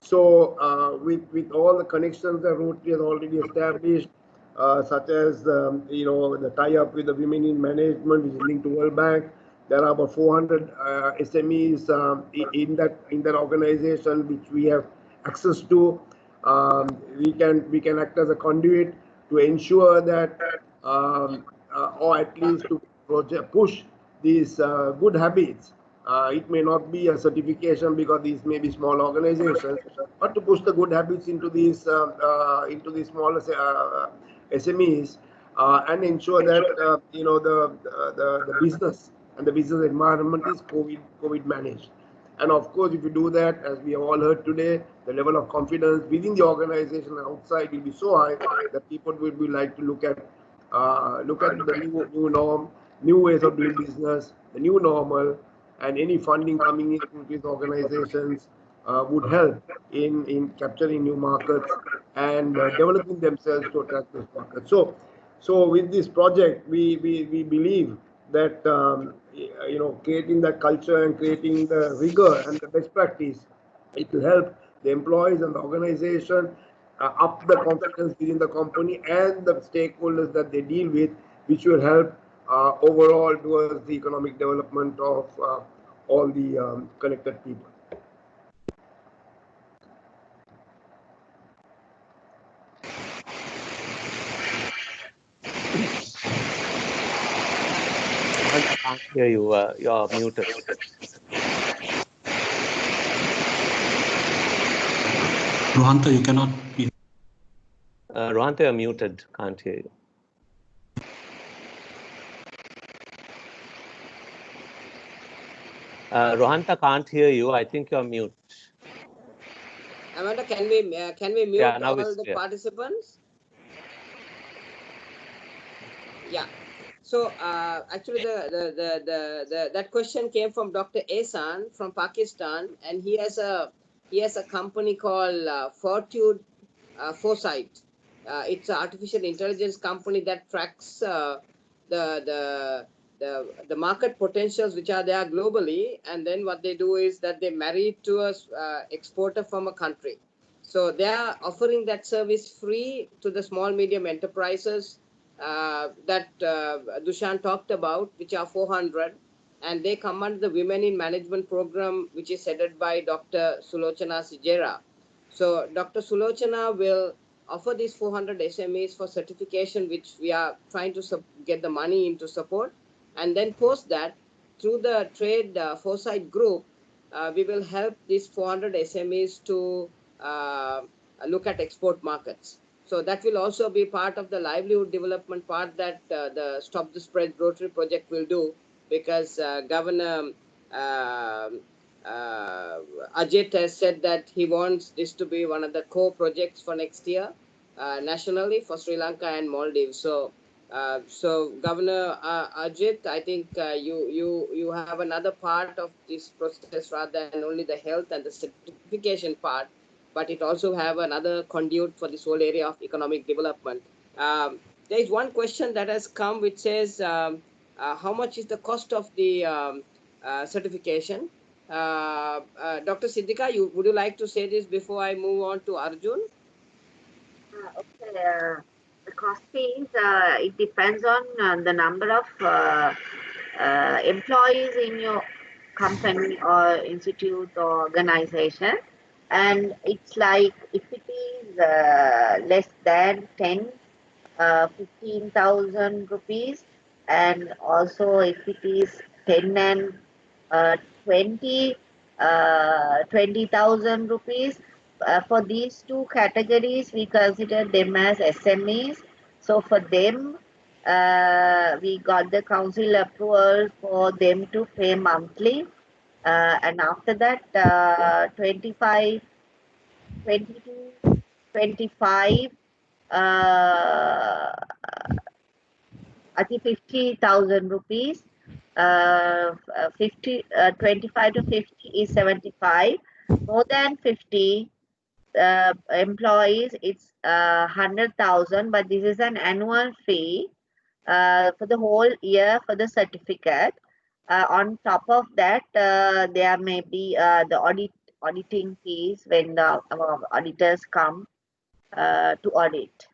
So with all the connections that Rotary has already established, such as the tie-up with the Women in Management, which is linked to World Bank, there are about 400 SMEs in that organization which we have access to. We can act as a conduit to ensure that, or at least to push these good habits. It may not be a certification because these may be small organizations, but to push the good habits into these smaller SMEs and ensure that the business and the business environment is COVID managed. And of course, if you do that, as we have all heard today, the level of confidence within the organization and outside will be so high that people will be like to look at the new norm, new ways of doing business, the new normal, and any funding coming into these organizations would help in capturing new markets and developing themselves to attract this market. So with this project, we believe that creating that culture and creating the rigor and the best practice, it will help the employees and the organization up the confidence within the company and the stakeholders that they deal with, which will help overall towards the economic development of all the connected people. I can't hear you. You're muted. Rohanta, you cannot be. Rohanta, you're muted. Can't hear you. Rohanta can't hear you. I think you're mute. Amanda, can we mute all the participants? Yeah. So actually, that question came from Dr. Ehsan from Pakistan, and he has a company called Fortitude Foresight. It's an artificial intelligence company that tracks the market potentials which are there globally, and then what they do is that they marry it to a exporter from a country. So they are offering that service free to the small medium enterprises that Dushan talked about, which are 400, and they come under the Women in Management program, which is headed by Dr. Sulochana Sijera. So Dr. Sulochana will offer these 400 SMEs for certification, which we are trying to get the money into support. And then post that, through the Trade Foresight Group, we will help these 400 SMEs to look at export markets. So that will also be part of the livelihood development part that the Stop the Spread Rotary Project will do, because Governor Ajit has said that he wants this to be one of the core projects for next year nationally for Sri Lanka and Maldives. So, Governor Ajit, I think you have another part of this process rather than only the health and the certification part, but it also have another conduit for this whole area of economic development. There is one question that has come which says, how much is the cost of the certification? Dr. Siddhika, would you like to say this before I move on to Arjun? Okay, the cost is, it depends on the number of employees in your company or institute or organization. And it's like, if it is less than 10, 15,000 rupees, and also if it is 10 and 20,000 rupees. For these two categories, we consider them as SMEs. So for them, we got the council approval for them to pay monthly. And after that, 25, I think 50,000 rupees. 25 to 50 is 75. More than 50 employees, it's 100,000. But this is an annual fee for the whole year for the certificate. On top of that, there may be the auditing fees when the auditors come to audit.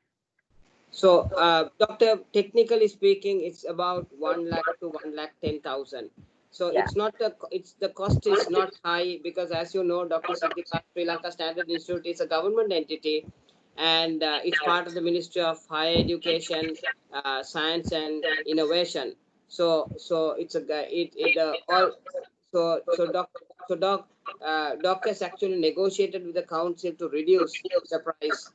So, Doctor, technically speaking, it's about 1 lakh to 1,10,000. So yeah. The cost is not high, because as you know, Dr. Siddhika, Sri Lanka Standard Institute is a government entity, and it's part of the Ministry of Higher Education, Science and Innovation. So it's Doc has actually negotiated with the council to reduce the price.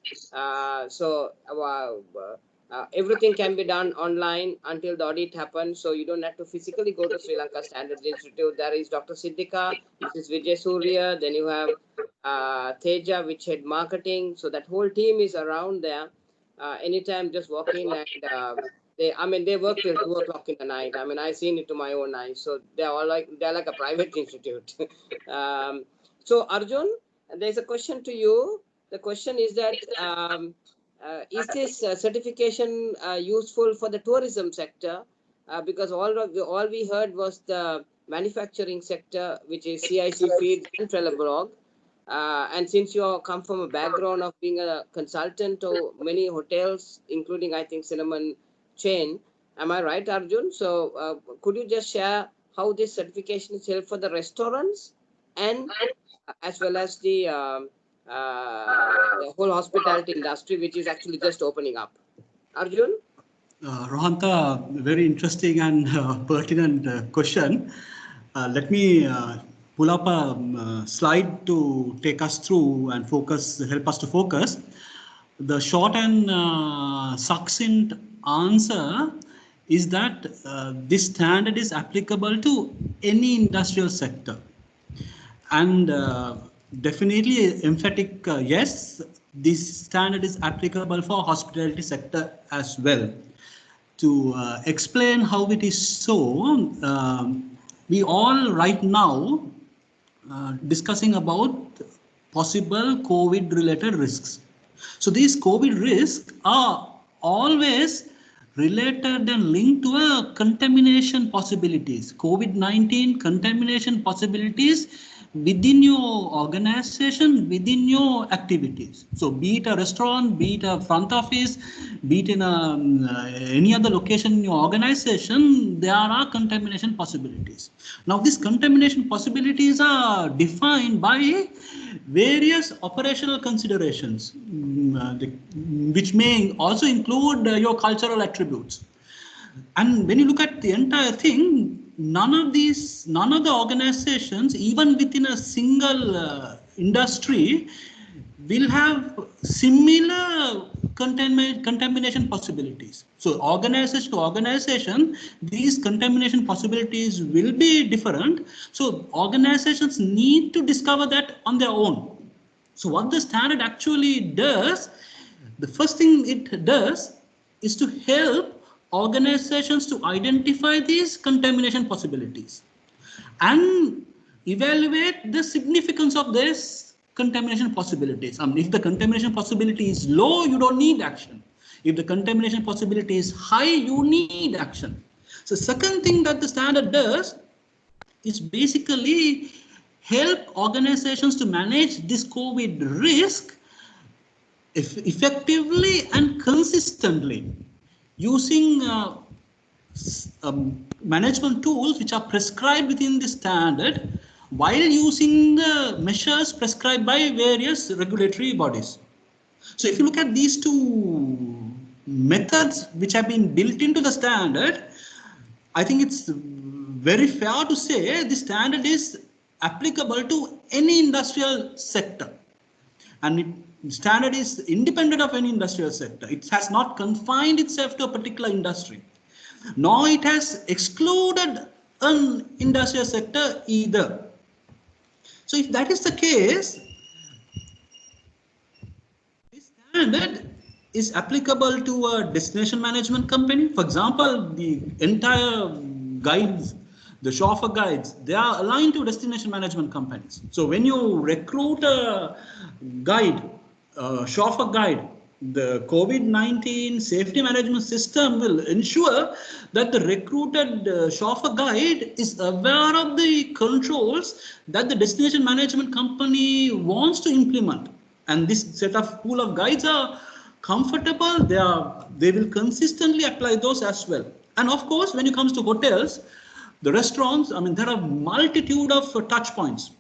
Everything can be done online until the audit happens. So you don't have to physically go to Sri Lanka Standards Institute. There is Dr. Siddhika, Mrs. Vijay Surya, then you have Teja, which head marketing. So that whole team is around there. Anytime, just walk in, and they work till 2 o'clock in the night. I mean, I've seen it to my own eyes. So they're like a private institute. So Arjun, there's a question to you. The question is that, is this certification useful for the tourism sector? Because all we heard was the manufacturing sector, which is CIC Feeds and Trelleborg. And since you come from a background of being a consultant to many hotels, including, I think, Cinnamon chain, am I right, Arjun? So could you just share how this certification is helpful for the restaurants and as well as the whole hospitality industry, which is actually just opening up? Arjun? Rohantha, very interesting and pertinent question. Let me pull up a slide to take us through and help us to focus. The short and succinct answer is that this standard is applicable to any industrial sector. And definitely emphatic yes, this standard is applicable for hospitality sector as well. to explain how it is so, we all right now discussing about possible COVID-related risks. So these COVID risks are always related and linked to a contamination possibilities, COVID-19 contamination possibilities within your organization, within your activities. So be it a restaurant, be it a front office, be it in any other location in your organization, there are contamination possibilities. Now these contamination possibilities are defined by various operational considerations, which may also include your cultural attributes. And when you look at the entire thing, none of the organizations, even within a single industry, will have similar contamination possibilities. So organization to organization, these contamination possibilities will be different. So organizations need to discover that on their own. So what the standard actually does, the first thing it does is to help organizations to identify these contamination possibilities and evaluate the significance of this contamination possibilities. If the contamination possibility is low, you don't need action. If the contamination possibility is high, you need action. So second thing that the standard does is basically help organizations to manage this COVID risk effectively and consistently, using management tools which are prescribed within the standard, while using the measures prescribed by various regulatory bodies. So if you look at these two methods which have been built into the standard, I think it's very fair to say the standard is applicable to any industrial sector, and standard is independent of any industrial sector. It has not confined itself to a particular industry, nor it has excluded an industrial sector either. So if that is the case, this standard is applicable to a destination management company. For example, the entire guides, the chauffeur guides, they are aligned to destination management companies. So when you recruit a guide, chauffeur guide, the COVID-19 safety management system will ensure that the recruited chauffeur guide is aware of the controls that the destination management company wants to implement. And this set of pool of guides are comfortable. They will consistently apply those as well. And of course, when it comes to hotels, the restaurants, there are multitude of touch points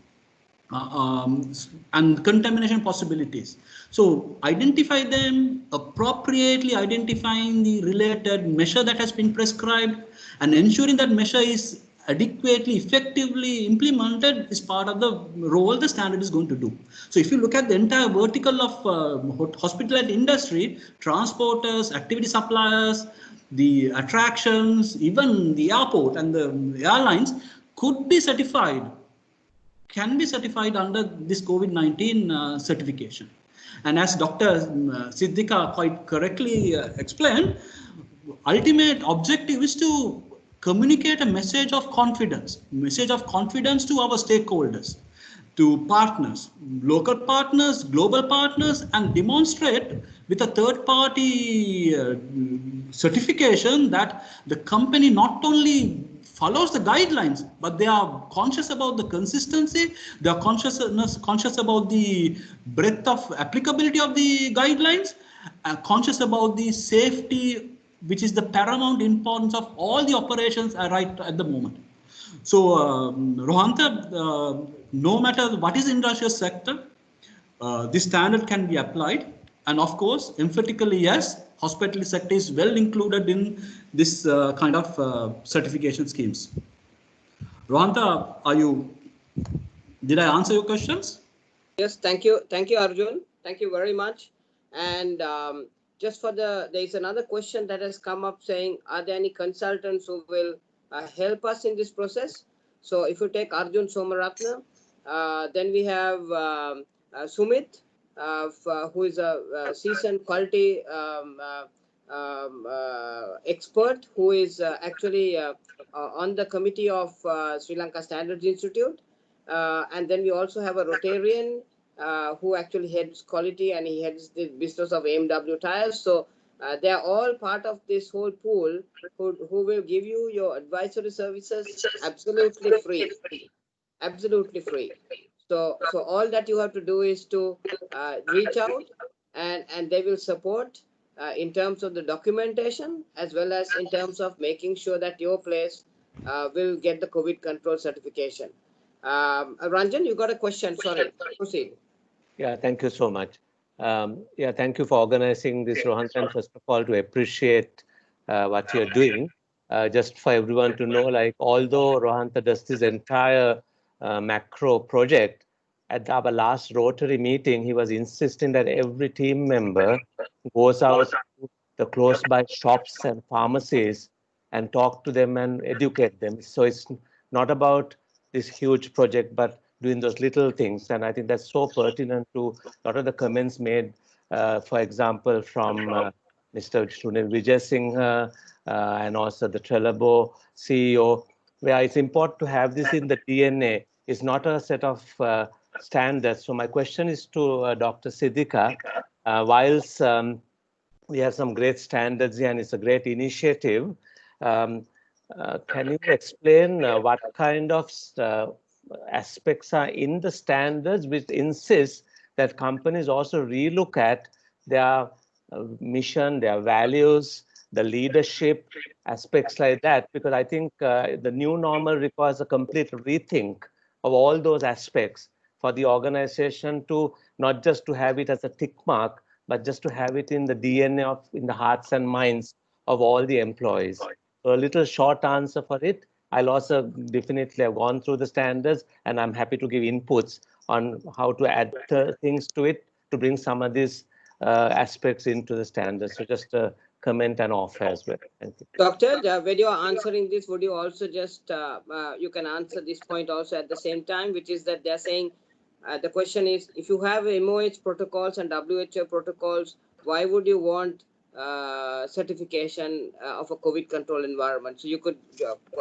and contamination possibilities. So identify them, appropriately identifying the related measure that has been prescribed, and ensuring that measure is adequately, effectively implemented is part of the role the standard is going to do. So if you look at the entire vertical of hospitality industry, transporters, activity suppliers, the attractions, even the airport and the airlines could be certified, can be certified under this COVID-19 certification. And as Dr. Siddhika quite correctly explained, ultimate objective is to communicate a message of confidence to our stakeholders, to partners, local partners, global partners, and demonstrate with a third-party certification that the company not only follows the guidelines, but they are conscious about the consistency, they are conscious about the breadth of applicability of the guidelines, conscious about the safety, which is the paramount importance of all the operations right at the moment. So, Rohantha, no matter what is the industrial sector, this standard can be applied. And of course, emphatically, yes, hospitality sector is well included in this kind of certification schemes. Rohantha, did I answer your questions? Yes, thank you. Thank you, Arjun. Thank you very much. And just for there is another question that has come up saying, are there any consultants who will help us in this process? So if you take Arjun Somaratna, then we have Sumit, who is a seasoned quality expert who is actually on the committee of Sri Lanka Standards Institute. And then we also have a Rotarian who actually heads quality, and he heads the business of AMW tires. So they are all part of this whole pool who will give you your advisory services absolutely free. Absolutely free. So all that you have to do is to reach out, and they will support in terms of the documentation, as well as in terms of making sure that your place will get the COVID control certification. Ranjan, you got a question? Sorry, proceed. Yeah, thank you so much. Yeah, thank you for organizing this, Rohantha, and first of all, to appreciate what you're doing. Just for everyone to know, like, although Rohantha does this entire macro project, at our last Rotary meeting, he was insisting that every team member goes out to the close by shops and pharmacies and talk to them and educate them. So it's not about this huge project, but doing those little things. And I think that's so pertinent to a lot of the comments made, for example, from Mr. Sunil Vijay Singh and also the Trelleborg CEO, where it's important to have this in the DNA. It's not a set of standards. So my question is to Dr. Siddhika. Whilst we have some great standards here and it's a great initiative, can you explain what kind of aspects are in the standards which insist that companies also relook at their mission, their values, the leadership, aspects like that? Because I think the new normal requires a complete rethink of all those aspects for the organization to not just to have it as a tick mark, but just to have it in the DNA in the hearts and minds of all the employees. So a little short answer for it. I'll also definitely have gone through the standards, and I'm happy to give inputs on how to add things to it to bring some of these aspects into the standards. So just a comment and offer as well. Thank you. Doctor, when you are answering this, would you also just, you can answer this point also at the same time, which is that they're saying, the question is, if you have MOH protocols and WHO protocols, why would you want certification of a COVID control environment? So you could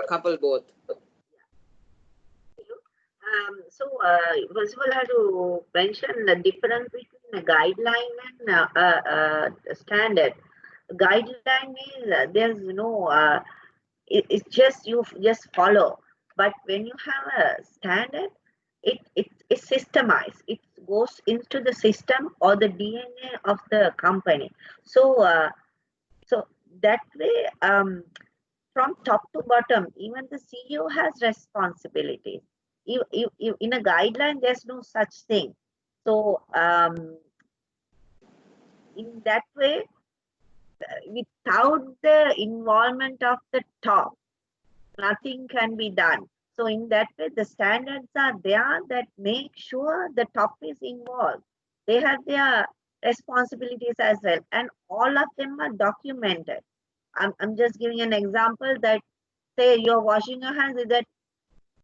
couple both. First of all, I have to mention the difference between a guideline and a standard. Guideline means there's no, it's just you just follow. But when you have a standard, it's systemized. It goes into the system or the DNA of the company. So so that way, from top to bottom, even the CEO has responsibilities. In a guideline, there's no such thing. So in that way, without the involvement of the top, nothing can be done. So in that way, the standards are there that make sure the top is involved. They have their responsibilities as well, and all of them are documented. I'm just giving an example that, say, you're washing your hands, is that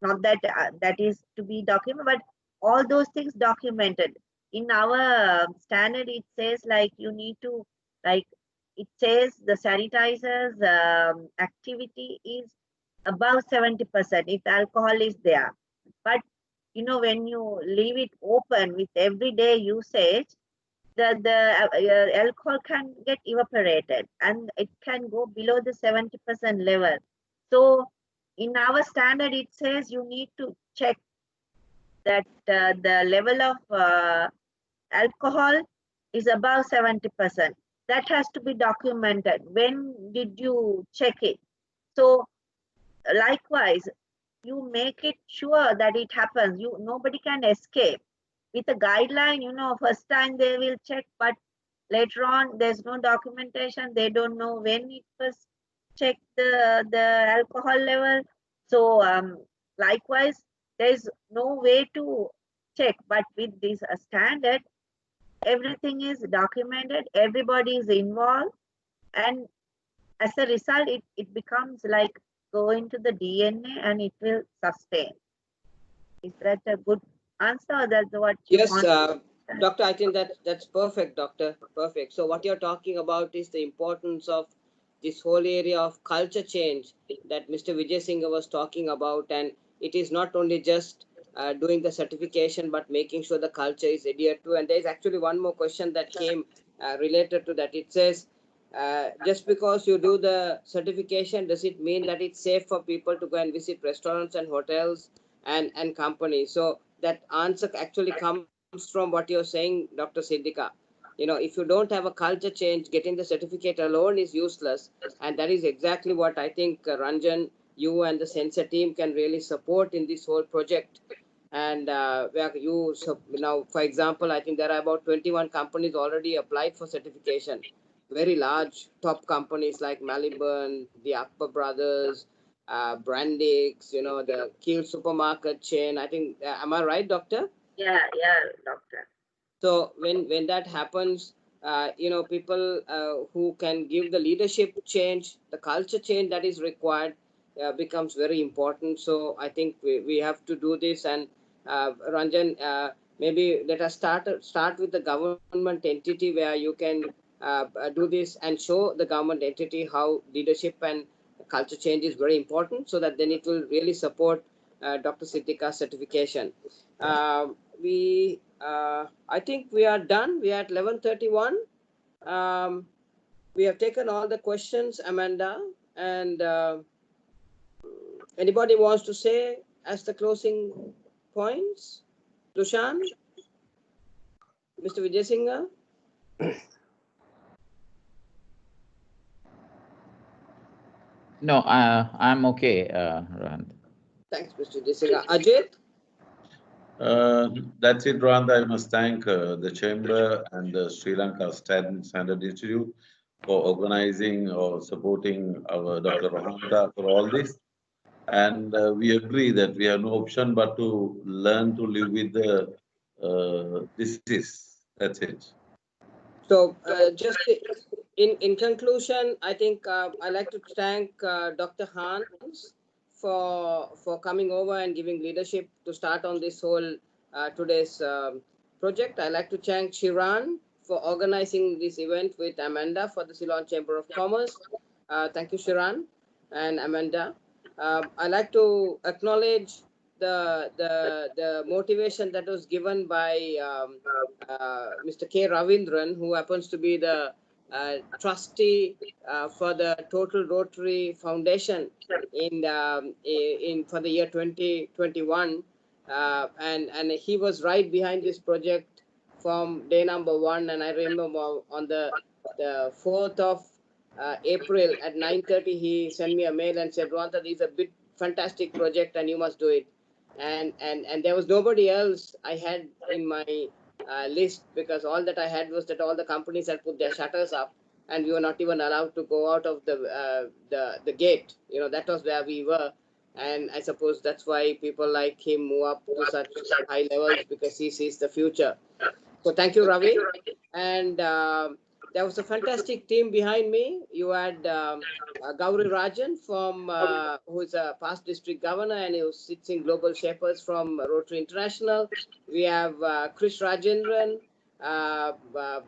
not that that is to be documented, but all those things documented. In our standard, it says like you need to, like, it says the sanitizers activity is above 70% if alcohol is there. But you know, when you leave it open with everyday usage, the alcohol can get evaporated and it can go below the 70% level. So in our standard, it says you need to check that the level of alcohol is above 70%. That has to be documented. When did you check it? So likewise, you make it sure that it happens. Nobody can escape. With a guideline, you know, first time they will check, but later on there's no documentation. They don't know when it was checked the alcohol level. So likewise, there's no way to check. But with this standard, everything is documented. Everybody is involved, and as a result, it becomes like go into the DNA and it will sustain. Is that a good answer? Or that's what you yes, want? Doctor, I think that's perfect, Doctor. Perfect. So what you're talking about is the importance of this whole area of culture change that Mr. Vijay Singh was talking about, and it is not only just doing the certification, but making sure the culture is adhered to. And there is actually one more question that came related to that. It says, just because you do the certification, does it mean that it's safe for people to go and visit restaurants and hotels and companies? So that answer actually comes from what you're saying, Dr. Siddika. You know, if you don't have a culture change, getting the certificate alone is useless. And that is exactly what I think Ranjan, you and the Sensor team can really support in this whole project. And where you, now, for example, I think there are about 21 companies already applied for certification. Very large top companies like Maliban, the Akbar Brothers, Brandix, you know, the Kiel supermarket chain. I think, am I right, Doctor? Yeah, doctor. So when that happens, you know, people who can give the leadership change, the culture change that is required becomes very important. So I think we have to do this. And Ranjan, maybe let us start with the government entity where you can do this and show the government entity how leadership and culture change is very important, so that then it will really support Dr. Siddika's certification. I think we are done. We are at 11:31. We have taken all the questions, Amanda, and anybody wants to say as the closing points? Dushan? Mr. Vijay Singh? No, I'm okay, Rohan. Thanks, Mr. Vijay Singh. Ajit? That's it, Rohan. I must thank the Chamber and the Sri Lanka Standard Institute for organizing or supporting our Dr. Rohanta for all this. And we agree that we have no option but to learn to live with the disease. That's it. So just in conclusion, I think I'd like to thank Dr. Hans for coming over and giving leadership to start on this whole today's project. I'd like to thank Shiran for organizing this event with Amanda for the Ceylon Chamber of Commerce. Thank you, Shiran and Amanda. I'd like to acknowledge the motivation that was given by Mr. K. Ravindran, who happens to be the trustee for the Total Rotary Foundation in for the year 2021, and he was right behind this project from day number one. And I remember on the 4th of April at 9:30, he sent me a mail and said, "Rohanta, this is a big fantastic project and you must do it." And there was nobody else I had in my list, because all that I had was that all the companies had put their shutters up and we were not even allowed to go out of the gate. You know, that was where we were. And I suppose that's why people like him move up to such high levels, because he sees the future. So thank you, Ravi. And there was a fantastic team behind me. You had Gauri Rajan from who is a past district governor and who sits in Global Shapers from Rotary International. We have Krish Rajendran,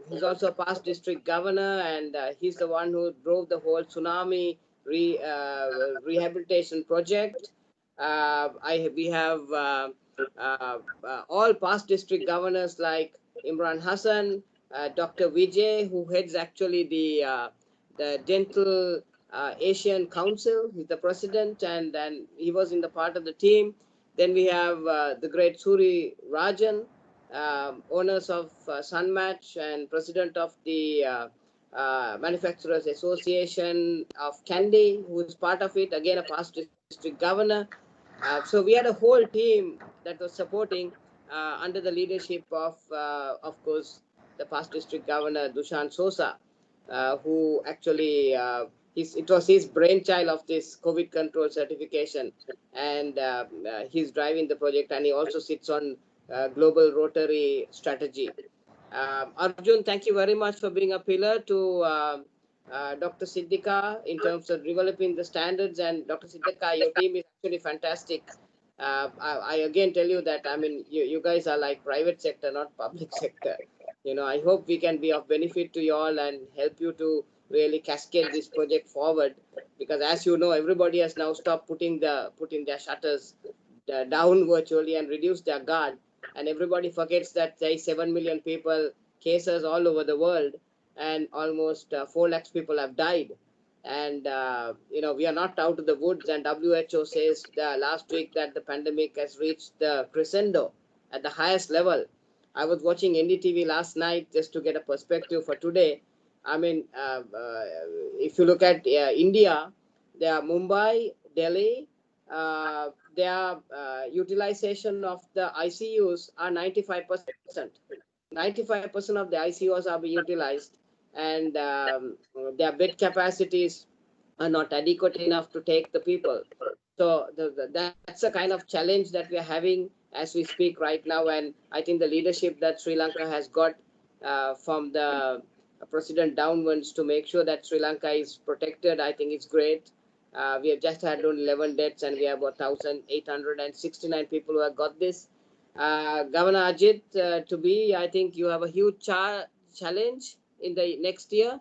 who's also a past district governor, and he's the one who drove the whole tsunami rehabilitation project. We have all past district governors like Imran Hassan, Dr. Vijay, who heads actually the Dental Asian Council. He's the president, and then he was in the part of the team. Then we have the great Suri Rajan, owners of Sunmatch and president of the Manufacturers Association of Candy, who is part of it, again a past district governor. So we had a whole team that was supporting under the leadership of course, the past district governor Dushan Sosa, who actually it was his brainchild of this COVID control certification, and he's driving the project, and he also sits on Global Rotary Strategy. Arjun, thank you very much for being a pillar to Dr. Siddika in terms of developing the standards. And Dr. Siddika, your team is actually fantastic. I again tell you that, I mean, you guys are like private sector, not public sector. I hope we can be of benefit to you all and help you to really cascade this project forward, because as you know, everybody has now stopped putting their shutters down virtually and reduce their guard, and everybody forgets that there is 7 million people cases all over the world, and almost 4 lakhs people have died. And we are not out of the woods, and WHO says last week that the pandemic has reached the crescendo at the highest level. I was watching NDTV last night just to get a perspective for today. I mean, if you look at India, there are Mumbai, Delhi, their utilization of the ICUs are 95%. 95% of the ICUs are being utilized, and their bed capacities are not adequate enough to take the people. So that's a kind of challenge that we are having as we speak right now. And I think the leadership that Sri Lanka has got from the president downwards to make sure that Sri Lanka is protected, I think it's great. We have just had only 11 deaths, and we have about 1,869 people who have got this. Governor Ajit, I think you have a huge challenge in the next year.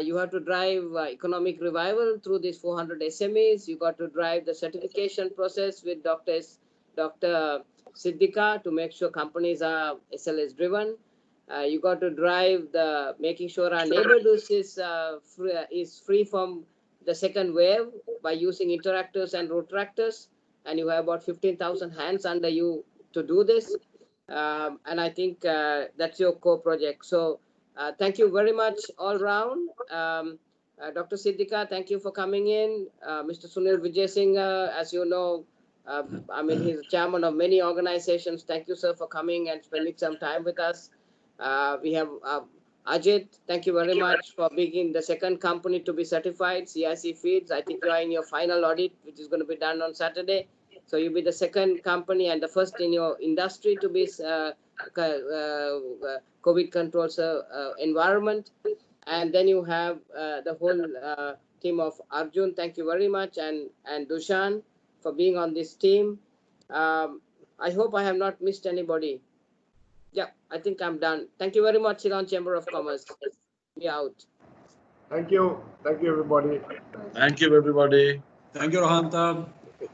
You have to drive economic revival through these 400 SMEs. You got to drive the certification process with Dr. Siddika to make sure companies are SLS driven. You got to drive the making sure our neighborhood is free from the second wave by using interactors and road tractors. And you have about 15,000 hands under you to do this. And I think that's your core project. So thank you very much all round. Dr. Siddika, thank you for coming in. Mr. Sunil Vijayasinghe, as you know, I mean, he's chairman of many organizations. Thank you, sir, for coming and spending some time with us. We have Ajit, thank you very much for being the second company to be certified, CIC Feeds. I think you are in your final audit, which is going to be done on Saturday. So you'll be the second company and the first in your industry to be COVID control environment. And then you have the whole team of Arjun. Thank you very much. And Dushan for being on this team. I hope I have not missed anybody. Yeah, I think I'm done. Thank you very much, Ceylon Chamber of Commerce. Be out. Thank you. Thank you, everybody. Thank you, everybody. Thank you, Rohantha.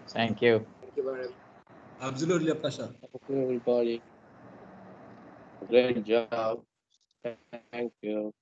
Thank you. Thank you very much. Absolutely a pleasure. Thank you, everybody. Great job. Thank you.